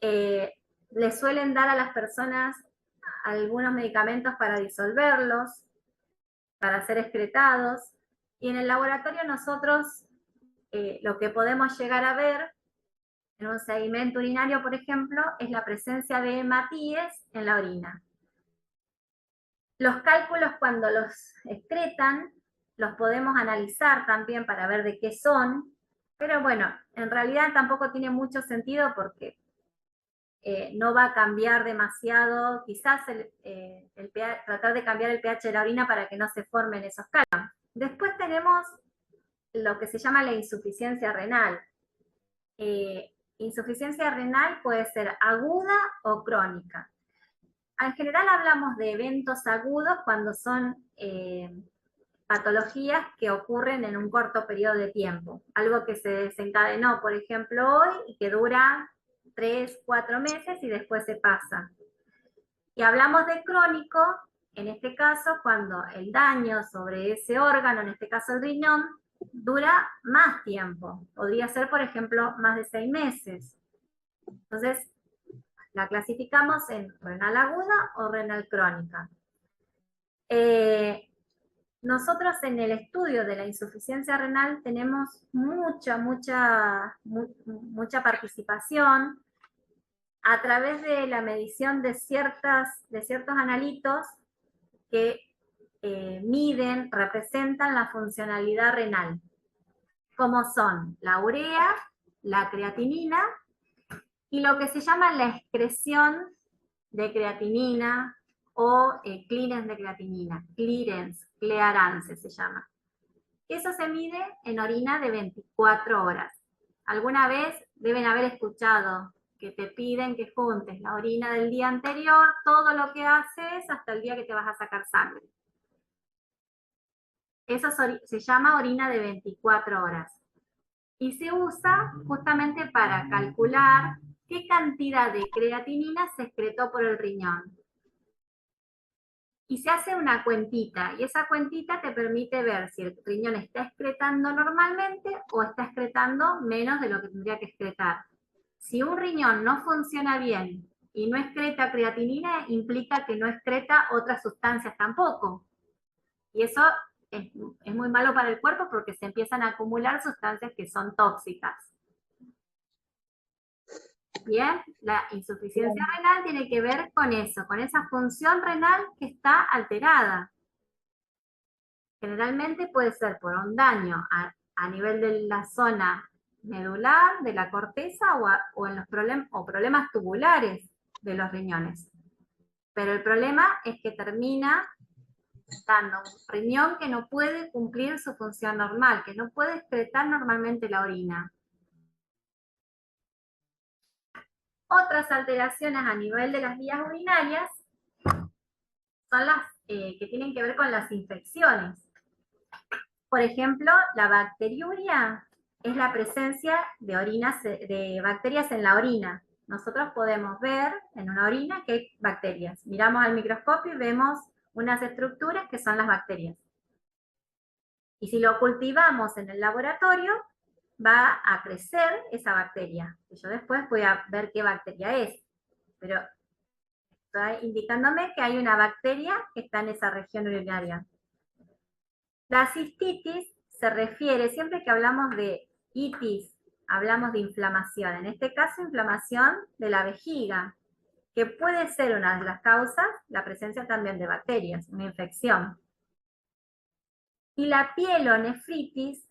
le suelen dar a las personas algunos medicamentos para disolverlos, para ser excretados, y en el laboratorio nosotros lo que podemos llegar a ver en un sedimento urinario, por ejemplo, es la presencia de hematíes en la orina. Los cálculos, cuando los excretan, los podemos analizar también para ver de qué son, pero bueno, en realidad tampoco tiene mucho sentido porque no va a cambiar demasiado, quizás tratar de cambiar el pH de la orina para que no se formen esos cálculos. Después tenemos lo que se llama la insuficiencia renal. Insuficiencia renal puede ser aguda o crónica. En general hablamos de eventos agudos cuando son patologías que ocurren en un corto periodo de tiempo. Algo que se desencadenó, por ejemplo, hoy y que dura 3, 4 meses y después se pasa. Y hablamos de crónico, en este caso, cuando el daño sobre ese órgano, en este caso el riñón, dura más tiempo. Podría ser, por ejemplo, más de 6 meses. Entonces, la clasificamos en renal aguda o renal crónica. Nosotros en el estudio de la insuficiencia renal tenemos mucha participación a través de la medición de ciertos analitos que miden, representan la funcionalidad renal, como son la urea, la creatinina y lo que se llama la excreción de creatinina o clearance de creatinina, clearance se llama. Eso se mide en orina de 24 horas. Alguna vez deben haber escuchado que te piden que juntes la orina del día anterior, todo lo que haces hasta el día que te vas a sacar sangre. Eso se llama orina de 24 horas. Y se usa justamente para calcular qué cantidad de creatinina se excretó por el riñón. Y se hace una cuentita, y esa cuentita te permite ver si el riñón está excretando normalmente o está excretando menos de lo que tendría que excretar. Si un riñón no funciona bien y no excreta creatinina, implica que no excreta otras sustancias tampoco. Y eso es muy malo para el cuerpo porque se empiezan a acumular sustancias que son tóxicas. Bien, la insuficiencia renal tiene que ver con eso, con esa función renal que está alterada. Generalmente puede ser por un daño a nivel de la zona medular, de la corteza o en los problemas tubulares de los riñones. Pero el problema es que termina dando un riñón que no puede cumplir su función normal, que no puede excretar normalmente la orina. Otras alteraciones a nivel de las vías urinarias son las que tienen que ver con las infecciones. Por ejemplo, la bacteriuria es la presencia de bacterias en la orina. Nosotros podemos ver en una orina que hay bacterias. Miramos al microscopio y vemos unas estructuras que son las bacterias. Y si lo cultivamos en el laboratorio, va a crecer esa bacteria. Y yo después voy a ver qué bacteria es. Pero está indicándome que hay una bacteria que está en esa región urinaria. La cistitis se refiere, siempre que hablamos de itis, hablamos de inflamación. En este caso, inflamación de la vejiga, que puede ser una de las causas, la presencia también de bacterias, una infección. Y la pielonefritis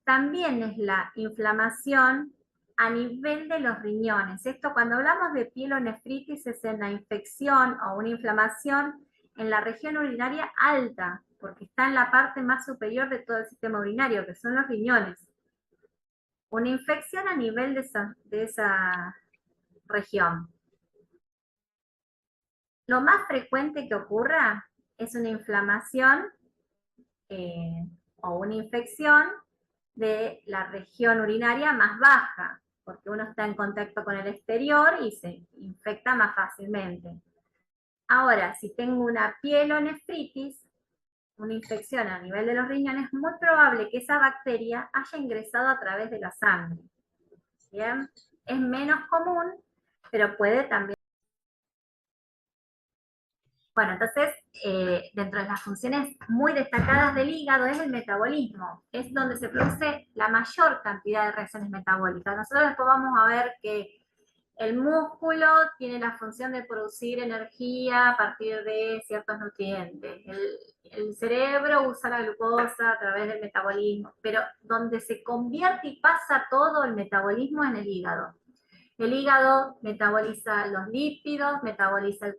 también es la inflamación a nivel de los riñones. Esto, cuando hablamos de pielonefritis, es en la infección o una inflamación en la región urinaria alta, porque está en la parte más superior de todo el sistema urinario, que son los riñones. Una infección a nivel de esa región. Lo más frecuente que ocurra es una inflamación o una infección de la región urinaria más baja, porque uno está en contacto con el exterior y se infecta más fácilmente. Ahora, si tengo una pielonefritis, una infección a nivel de los riñones, es muy probable que esa bacteria haya ingresado a través de la sangre. ¿Bien? Es menos común, pero puede también. Bueno, entonces, dentro de las funciones muy destacadas del hígado es el metabolismo. Es donde se produce la mayor cantidad de reacciones metabólicas. Nosotros después vamos a ver que el músculo tiene la función de producir energía a partir de ciertos nutrientes. El cerebro usa la glucosa a través del metabolismo, pero donde se convierte y pasa todo el metabolismo en el hígado. El hígado metaboliza los lípidos, metaboliza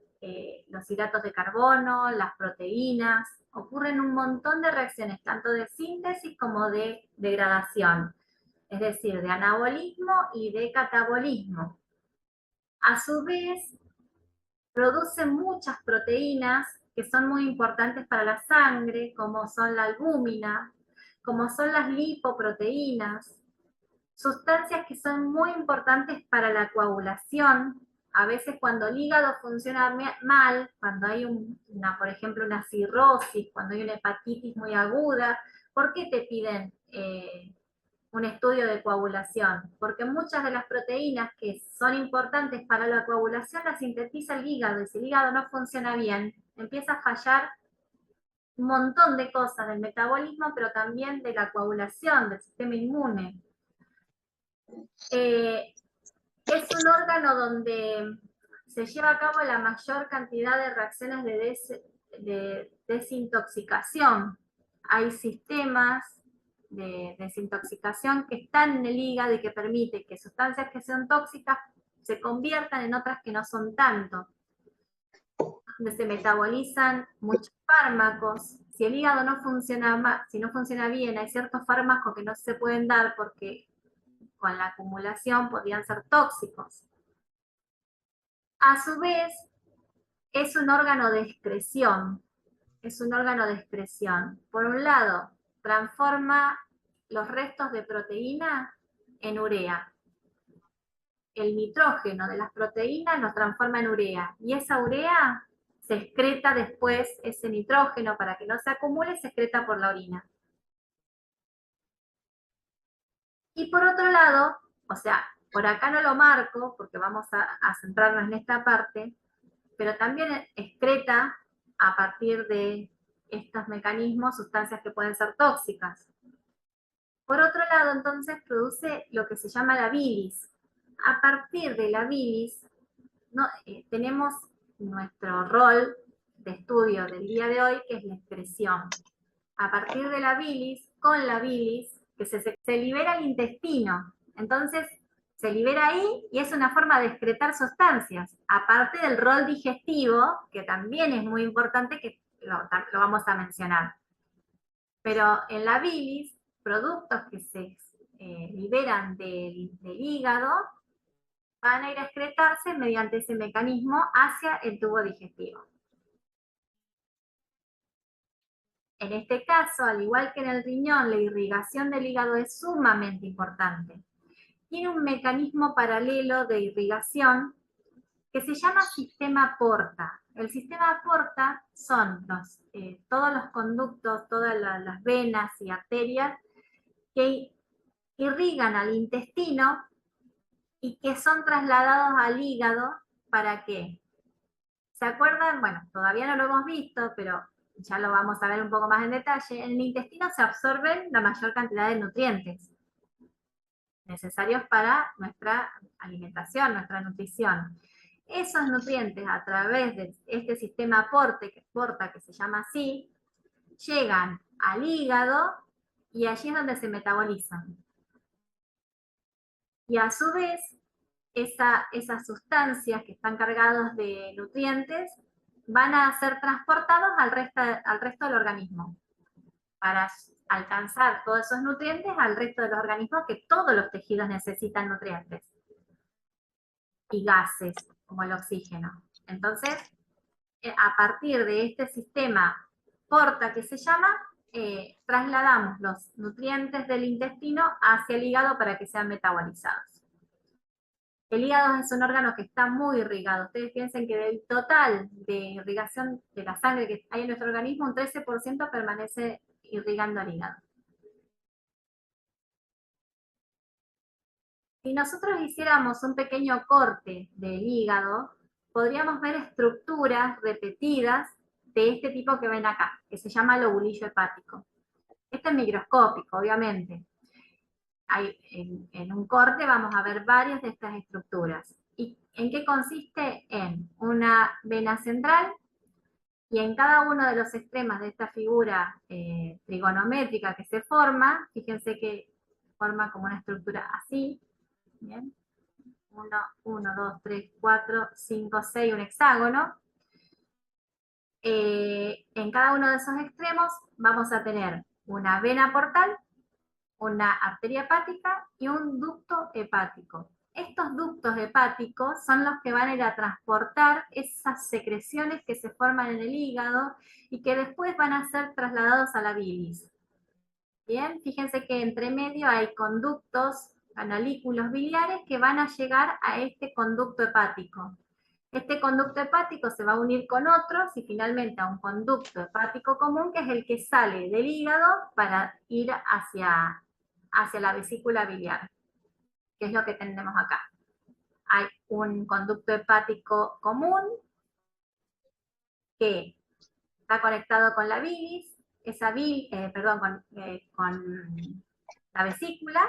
los hidratos de carbono, las proteínas. Ocurren un montón de reacciones, tanto de síntesis como de degradación, es decir, de anabolismo y de catabolismo. A su vez, produce muchas proteínas que son muy importantes para la sangre, como son la albúmina, como son las lipoproteínas, sustancias que son muy importantes para la coagulación. A veces cuando el hígado funciona mal, cuando hay por ejemplo, una cirrosis, cuando hay una hepatitis muy aguda, ¿por qué te piden un estudio de coagulación? Porque muchas de las proteínas que son importantes para la coagulación las sintetiza el hígado, y si el hígado no funciona bien, empieza a fallar un montón de cosas del metabolismo, pero también de la coagulación, del sistema inmune. Es un órgano donde se lleva a cabo la mayor cantidad de reacciones de desintoxicación. Hay sistemas de desintoxicación que están en el hígado y que permiten que sustancias que son tóxicas se conviertan en otras que no son tanto, donde se metabolizan muchos fármacos. Si el hígado no funciona, si no funciona bien, hay ciertos fármacos que no se pueden dar porque con la acumulación podrían ser tóxicos. A su vez, es un órgano de excreción. Es un órgano de excreción. Por un lado, transforma los restos de proteína en urea. El nitrógeno de las proteínas los transforma en urea. Y esa urea se excreta después, ese nitrógeno, para que no se acumule, se excreta por la orina. Y por otro lado, o sea, por acá no lo marco porque vamos a centrarnos en esta parte, pero también excreta a partir de estos mecanismos sustancias que pueden ser tóxicas. Por otro lado, entonces, produce lo que se llama la bilis. A partir de la bilis, no, tenemos nuestro rol de estudio del día de hoy, que es la excreción. A partir de la bilis, con la bilis, que se libera el intestino. Entonces, se libera ahí y es una forma de excretar sustancias, aparte del rol digestivo, que también es muy importante, que lo vamos a mencionar. Pero en la bilis, productos que se liberan del hígado van a ir a excretarse mediante ese mecanismo hacia el tubo digestivo. En este caso, al igual que en el riñón, la irrigación del hígado es sumamente importante. Tiene un mecanismo paralelo de irrigación que se llama sistema porta. El sistema porta son todos los conductos, todas las venas y arterias que irrigan al intestino y que son trasladados al hígado. ¿Para qué? ¿Se acuerdan? Bueno, todavía no lo hemos visto, pero ya lo vamos a ver un poco más en detalle. En el intestino se absorben la mayor cantidad de nutrientes necesarios para nuestra alimentación, nuestra nutrición. Esos nutrientes, a través de este sistema porta, que se llama así, llegan al hígado y allí es donde se metabolizan. Y a su vez, esas sustancias que están cargadas de nutrientes van a ser transportados al resto del organismo para alcanzar todos esos nutrientes al resto de los organismos, que todos los tejidos necesitan nutrientes y gases como el oxígeno. Entonces, a partir de este sistema porta que se llama, trasladamos los nutrientes del intestino hacia el hígado para que sean metabolizados. El hígado es un órgano que está muy irrigado. Ustedes piensen que del total de irrigación de la sangre que hay en nuestro organismo, un 13% permanece irrigando al hígado. Si nosotros hiciéramos un pequeño corte del hígado, podríamos ver estructuras repetidas de este tipo que ven acá, que se llama lobulillo hepático. Este es microscópico, obviamente. En un corte vamos a ver varias de estas estructuras. ¿Y en qué consiste? En una vena central, y en cada uno de los extremos de esta figura trigonométrica que se forma, fíjense que forma como una estructura así, ¿bien? 1, 2, 3, 4, 5, 6, un hexágono. En cada uno de esos extremos vamos a tener una vena portal, una arteria hepática y un ducto hepático. Estos ductos hepáticos son los que van a ir a transportar esas secreciones que se forman en el hígado y que después van a ser trasladados a la bilis. Bien, fíjense que entre medio hay conductos, canalículos biliares que van a llegar a este conducto hepático. Este conducto hepático se va a unir con otros y finalmente a un conducto hepático común, que es el que sale del hígado para ir hacia la vesícula biliar, que es lo que tenemos acá. Hay un conducto hepático común que está conectado con la bilis, con la vesícula.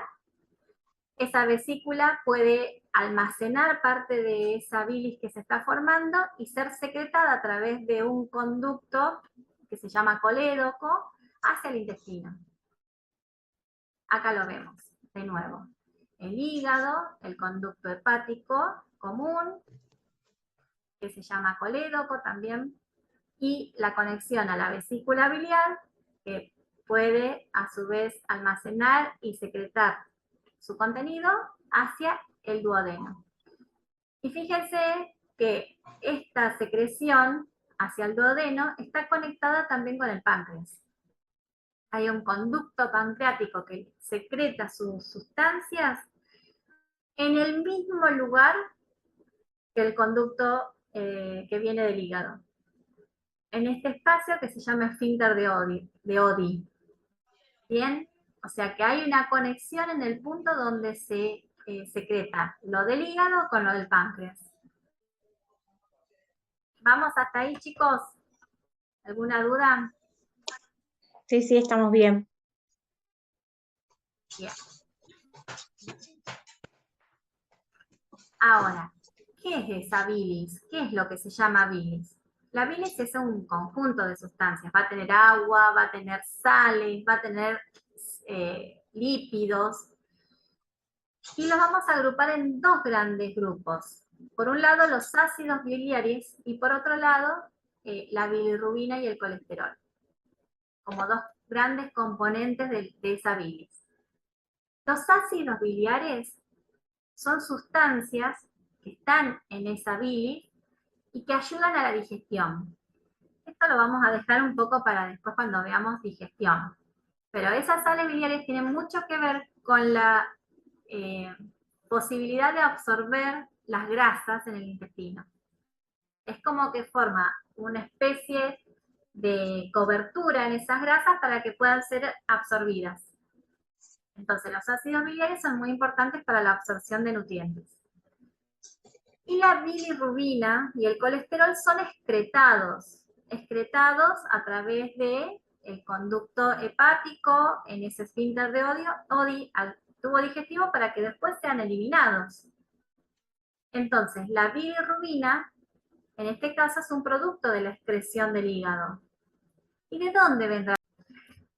Esa vesícula puede almacenar parte de esa bilis que se está formando y ser secretada a través de un conducto que se llama colédoco hacia el intestino. Acá lo vemos, de nuevo. El hígado, el conducto hepático común, que se llama colédoco también, y la conexión a la vesícula biliar, que puede a su vez almacenar y secretar su contenido hacia el duodeno. Y fíjense que esta secreción hacia el duodeno está conectada también con el páncreas. Hay un conducto pancreático que secreta sus sustancias en el mismo lugar que el conducto que viene del hígado. En este espacio que se llama esfínter de Oddi. ¿Bien? O sea que hay una conexión en el punto donde se secreta lo del hígado con lo del páncreas. ¿Vamos hasta ahí, chicos? ¿Alguna duda? Sí, sí, estamos bien. Bien. Ahora, ¿qué es esa bilis? ¿Qué es lo que se llama bilis? La bilis es un conjunto de sustancias. Va a tener agua, va a tener sales, va a tener lípidos. Y los vamos a agrupar en dos grandes grupos. Por un lado, los ácidos biliares y por otro lado, la bilirrubina y el colesterol. Como dos grandes componentes de esa bilis. Los ácidos biliares son sustancias que están en esa bilis y que ayudan a la digestión. Esto lo vamos a dejar un poco para después cuando veamos digestión. Pero esas sales biliares tienen mucho que ver con la posibilidad de absorber las grasas en el intestino. Es como que forma una especie de cobertura en esas grasas para que puedan ser absorbidas. Entonces los ácidos biliares son muy importantes para la absorción de nutrientes. Y la bilirrubina y el colesterol son excretados a través del conducto hepático en ese esfínter de Oddi al tubo digestivo para que después sean eliminados. Entonces, la bilirrubina, en este caso, es un producto de la excreción del hígado. ¿Y de dónde vendrá?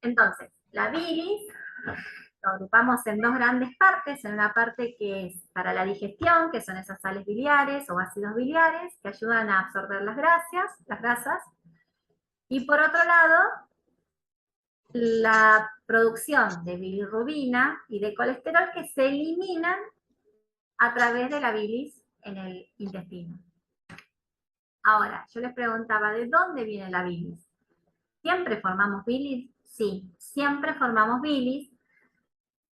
Entonces, la bilis lo agrupamos en dos grandes partes, en una parte que es para la digestión, que son esas sales biliares o ácidos biliares, que ayudan a absorber las grasas, y por otro lado, la producción de bilirrubina y de colesterol que se eliminan a través de la bilis en el intestino. Ahora, yo les preguntaba, ¿de dónde viene la bilis? ¿Siempre formamos bilis? Sí, siempre formamos bilis,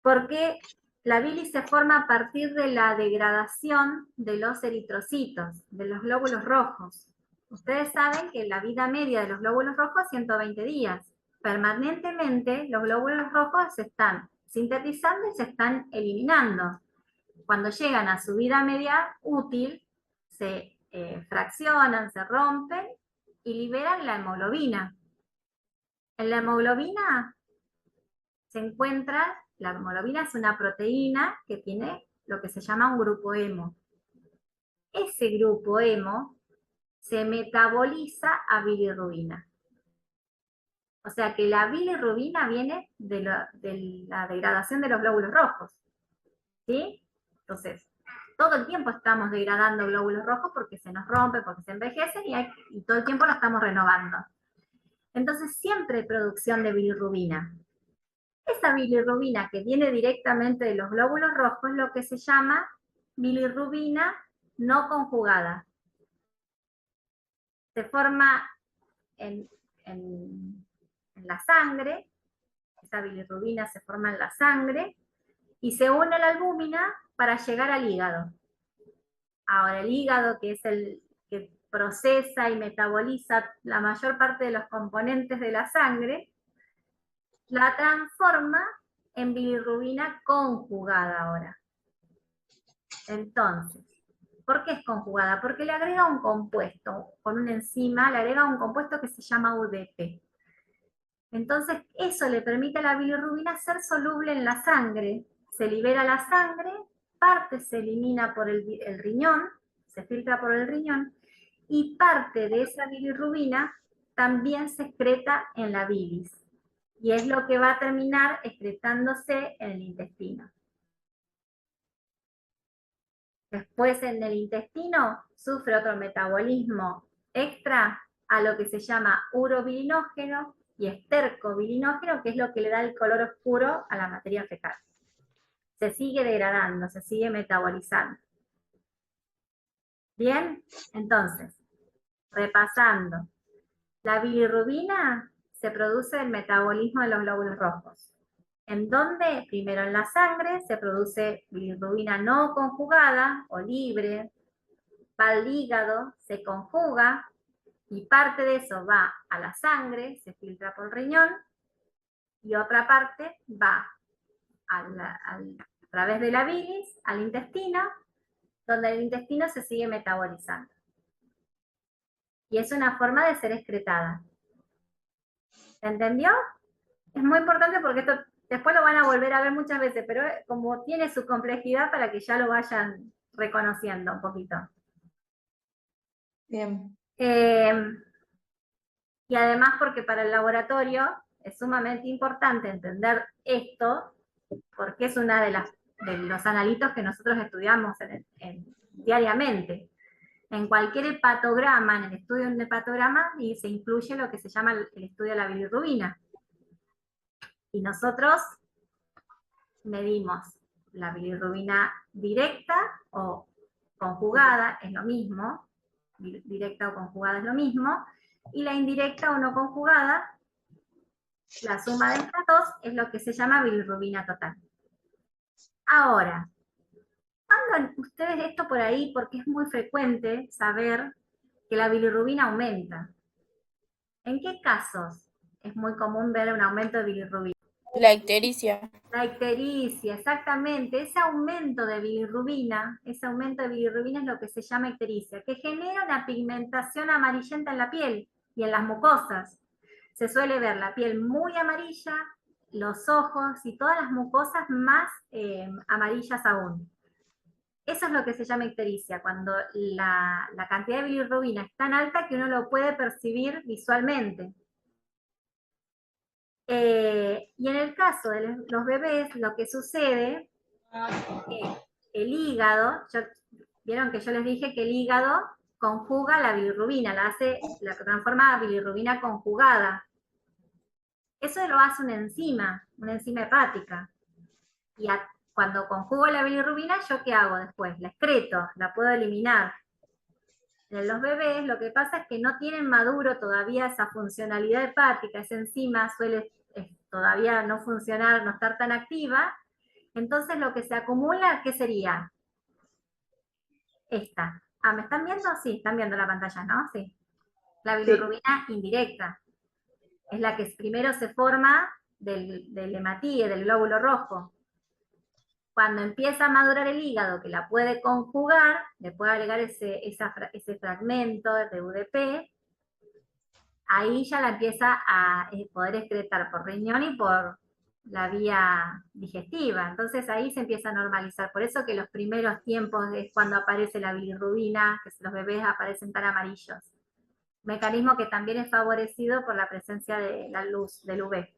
porque la bilis se forma a partir de la degradación de los eritrocitos, de los glóbulos rojos. Ustedes saben que la vida media de los glóbulos rojos es 120 días. Permanentemente los glóbulos rojos se están sintetizando y se están eliminando. Cuando llegan a su vida media útil, se fraccionan, se rompen y liberan la hemoglobina. En la hemoglobina se encuentra, la hemoglobina es una proteína que tiene lo que se llama un grupo hemo. Ese grupo hemo se metaboliza a bilirrubina. O sea que la bilirrubina viene de la degradación de los glóbulos rojos. ¿Sí? Entonces, todo el tiempo estamos degradando glóbulos rojos porque se nos rompen, porque se envejecen y todo el tiempo lo estamos renovando. Entonces, siempre hay producción de bilirrubina. Esa bilirrubina que viene directamente de los glóbulos rojos es lo que se llama bilirrubina no conjugada. Se forma en la sangre, esa bilirrubina se forma en la sangre y se une a la albúmina para llegar al hígado. Ahora, el hígado, que es el que procesa y metaboliza la mayor parte de los componentes de la sangre, la transforma en bilirrubina conjugada ahora. Entonces, ¿Por qué es conjugada? Porque le agrega un compuesto, con una enzima, le agrega un compuesto que se llama UDP. Entonces, eso le permite a la bilirrubina ser soluble en la sangre. Se libera la sangre, parte se elimina por el riñón, se filtra por el riñón, y parte de esa bilirrubina también se excreta en la bilis. Y es lo que va a terminar excretándose en el intestino. Después en el intestino sufre otro metabolismo extra a lo que se llama urobilinógeno y estercobilinógeno, que es lo que le da el color oscuro a la materia fecal. Se sigue degradando, se sigue metabolizando. Bien, entonces, repasando. La bilirrubina se produce en el metabolismo de los glóbulos rojos. ¿En dónde? Primero en la sangre se produce bilirrubina no conjugada o libre, va al hígado, se conjuga y parte de eso va a la sangre, se filtra por el riñón y otra parte va a través de la bilis al intestino, donde el intestino se sigue metabolizando. Y es una forma de ser excretada. ¿Se entendió? Es muy importante porque esto después lo van a volver a ver muchas veces, pero como tiene su complejidad para que ya lo vayan reconociendo un poquito. Bien. Y además porque para el laboratorio es sumamente importante entender esto, porque es una de los analitos que nosotros estudiamos diariamente. En cualquier hepatograma, en el estudio de un hepatograma, y se incluye lo que se llama el estudio de la bilirrubina. Y nosotros medimos la bilirrubina directa o conjugada, es lo mismo, directa o conjugada es lo mismo, y la indirecta o no conjugada, la suma de estas dos es lo que se llama bilirrubina total. Ahora, cuando ustedes esto por ahí, porque es muy frecuente saber que la bilirrubina aumenta. ¿En qué casos es muy común ver un aumento de bilirrubina? La ictericia. La ictericia, exactamente. Ese aumento de bilirrubina es lo que se llama ictericia, que genera una pigmentación amarillenta en la piel y en las mucosas. Se suele ver la piel muy amarilla, los ojos y todas las mucosas más amarillas aún. Eso es lo que se llama ictericia, cuando la cantidad de bilirrubina es tan alta que uno lo puede percibir visualmente. Y en el caso de los bebés, lo que sucede es que el hígado, vieron que yo les dije que el hígado conjuga la bilirrubina, la transforma a bilirrubina conjugada. Eso lo hace una enzima hepática. Y cuando conjugo la bilirrubina, ¿yo qué hago después? La excreto, la puedo eliminar. En los bebés lo que pasa es que no tienen maduro todavía esa funcionalidad hepática, esa enzima suele todavía no funcionar, no estar tan activa, entonces lo que se acumula, ¿qué sería? Esta. Ah, ¿me están viendo? Sí, están viendo la pantalla, ¿no? Sí. La bilirrubina indirecta. Es la que primero se forma del hematíe, del glóbulo rojo. Cuando empieza a madurar el hígado, que la puede conjugar, le puede agregar ese fragmento de UDP, ahí ya la empieza a poder excretar por riñón y por la vía digestiva. Entonces ahí se empieza a normalizar. Por eso que los primeros tiempos es cuando aparece la bilirrubina, que los bebés aparecen tan amarillos. Mecanismo que también es favorecido por la presencia de la luz, del UV.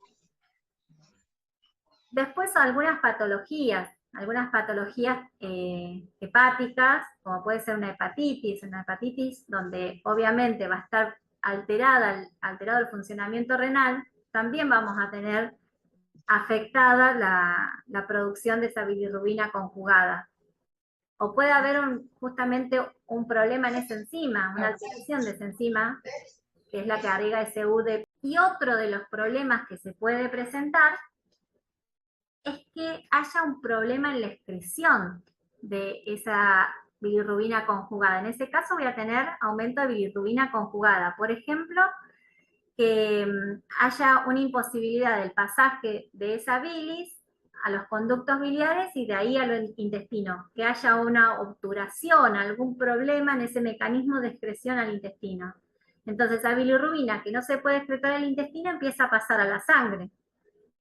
Después algunas patologías hepáticas, como puede ser una hepatitis donde obviamente va a estar alterado el funcionamiento renal, también vamos a tener afectada la producción de esa bilirrubina conjugada. O puede haber justamente un problema en esa enzima, una alteración de esa enzima, que es la que agrega ese UDP. Y otro de los problemas que se puede presentar es que haya un problema en la excreción de esa bilirrubina conjugada. En ese caso voy a tener aumento de bilirrubina conjugada. Por ejemplo, que haya una imposibilidad del pasaje de esa bilis a los conductos biliares y de ahí al intestino, que haya una obturación, algún problema en ese mecanismo de excreción al intestino. Entonces la bilirrubina que no se puede excretar al intestino empieza a pasar a la sangre,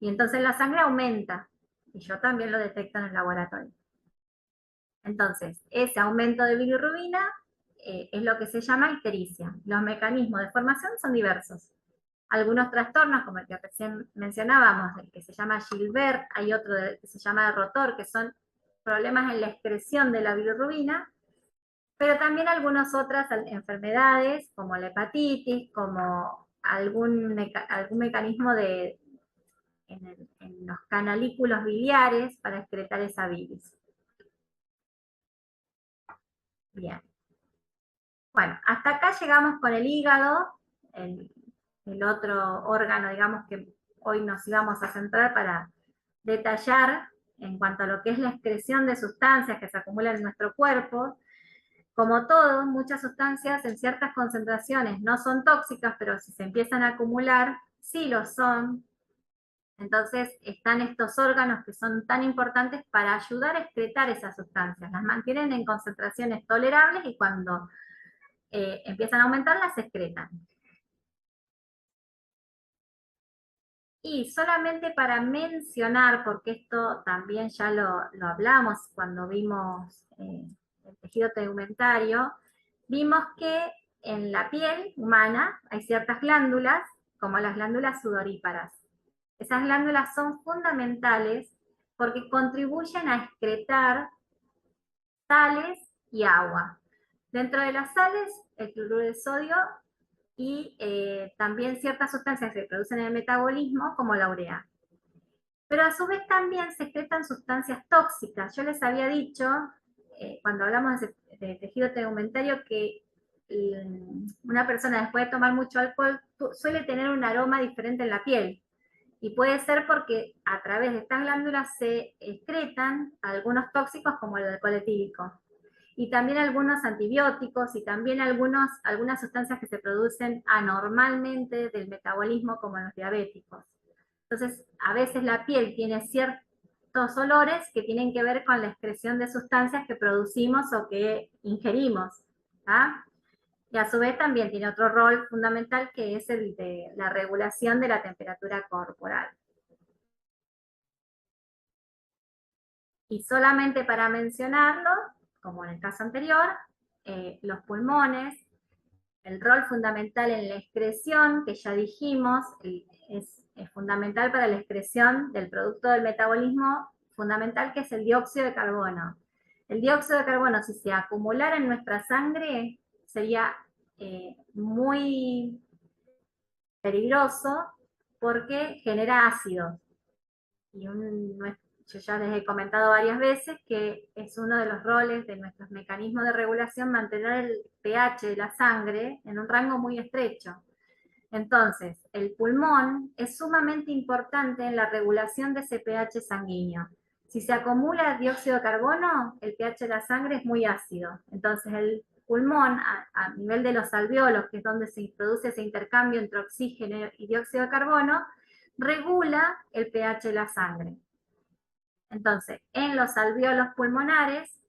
y entonces la sangre aumenta, y yo también lo detecto en el laboratorio. Entonces, ese aumento de bilirrubina es lo que se llama ictericia. Los mecanismos de formación son diversos. Algunos trastornos, como el que recién mencionábamos, el que se llama Gilbert, hay otro que se llama de rotor, que son problemas en la excreción de la bilirrubina, pero también algunas otras enfermedades, como la hepatitis, como algún mecanismo en los canalículos biliares para excretar esa bilis. Bien. Bueno, hasta acá llegamos con el hígado, el otro órgano, digamos, que hoy nos íbamos a centrar para detallar en cuanto a lo que es la excreción de sustancias que se acumulan en nuestro cuerpo. Como todo, muchas sustancias en ciertas concentraciones no son tóxicas, pero si se empiezan a acumular, sí lo son. Entonces están estos órganos que son tan importantes para ayudar a excretar esas sustancias. Las mantienen en concentraciones tolerables y cuando empiezan a aumentar, las excretan. Y solamente para mencionar, porque esto también ya lo hablamos cuando vimos el tejido tegumentario, vimos que en la piel humana hay ciertas glándulas, como las glándulas sudoríparas. Esas glándulas son fundamentales porque contribuyen a excretar sales y agua. Dentro de las sales, el cloruro de sodio y también ciertas sustancias que se producen en el metabolismo, como la urea. Pero a su vez también se excretan sustancias tóxicas. Yo les había dicho, cuando hablamos de tejido tegumentario, que una persona después de tomar mucho alcohol suele tener un aroma diferente en la piel. Y puede ser porque a través de estas glándulas se excretan algunos tóxicos como el alcohol etílico. Y también algunos antibióticos y también algunas sustancias que se producen anormalmente del metabolismo, como los diabéticos. Entonces, a veces la piel tiene ciertos olores que tienen que ver con la excreción de sustancias que producimos o que ingerimos. ¿Ah? Y a su vez también tiene otro rol fundamental, que es el de la regulación de la temperatura corporal. Y solamente para mencionarlo, como en el caso anterior, los pulmones, el rol fundamental en la excreción, que ya dijimos, es fundamental para la excreción del producto del metabolismo fundamental, que es el dióxido de carbono. El dióxido de carbono, si se acumulara en nuestra sangre, sería muy peligroso porque genera ácidos. Y yo ya les he comentado varias veces que es uno de los roles de nuestros mecanismos de regulación mantener el pH de la sangre en un rango muy estrecho. Entonces, el pulmón es sumamente importante en la regulación de ese pH sanguíneo. Si se acumula dióxido de carbono, el pH de la sangre es muy ácido. Entonces, el pulmón, a nivel de los alveolos, que es donde se produce ese intercambio entre oxígeno y dióxido de carbono, regula el pH de la sangre. Entonces, en los alveolos pulmonares,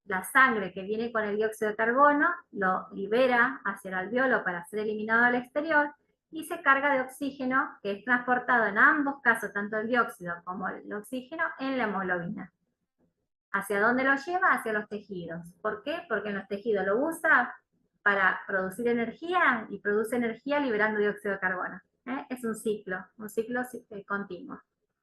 la sangre que viene con el dióxido de carbono lo libera hacia el alveolo para ser eliminado al exterior y se carga de oxígeno, que es transportado en ambos casos, tanto el dióxido como el oxígeno, en la hemoglobina. ¿Hacia dónde lo lleva? Hacia los tejidos. ¿Por qué? Porque en los tejidos lo usa para producir energía y produce energía liberando dióxido de carbono. Es un ciclo continuo.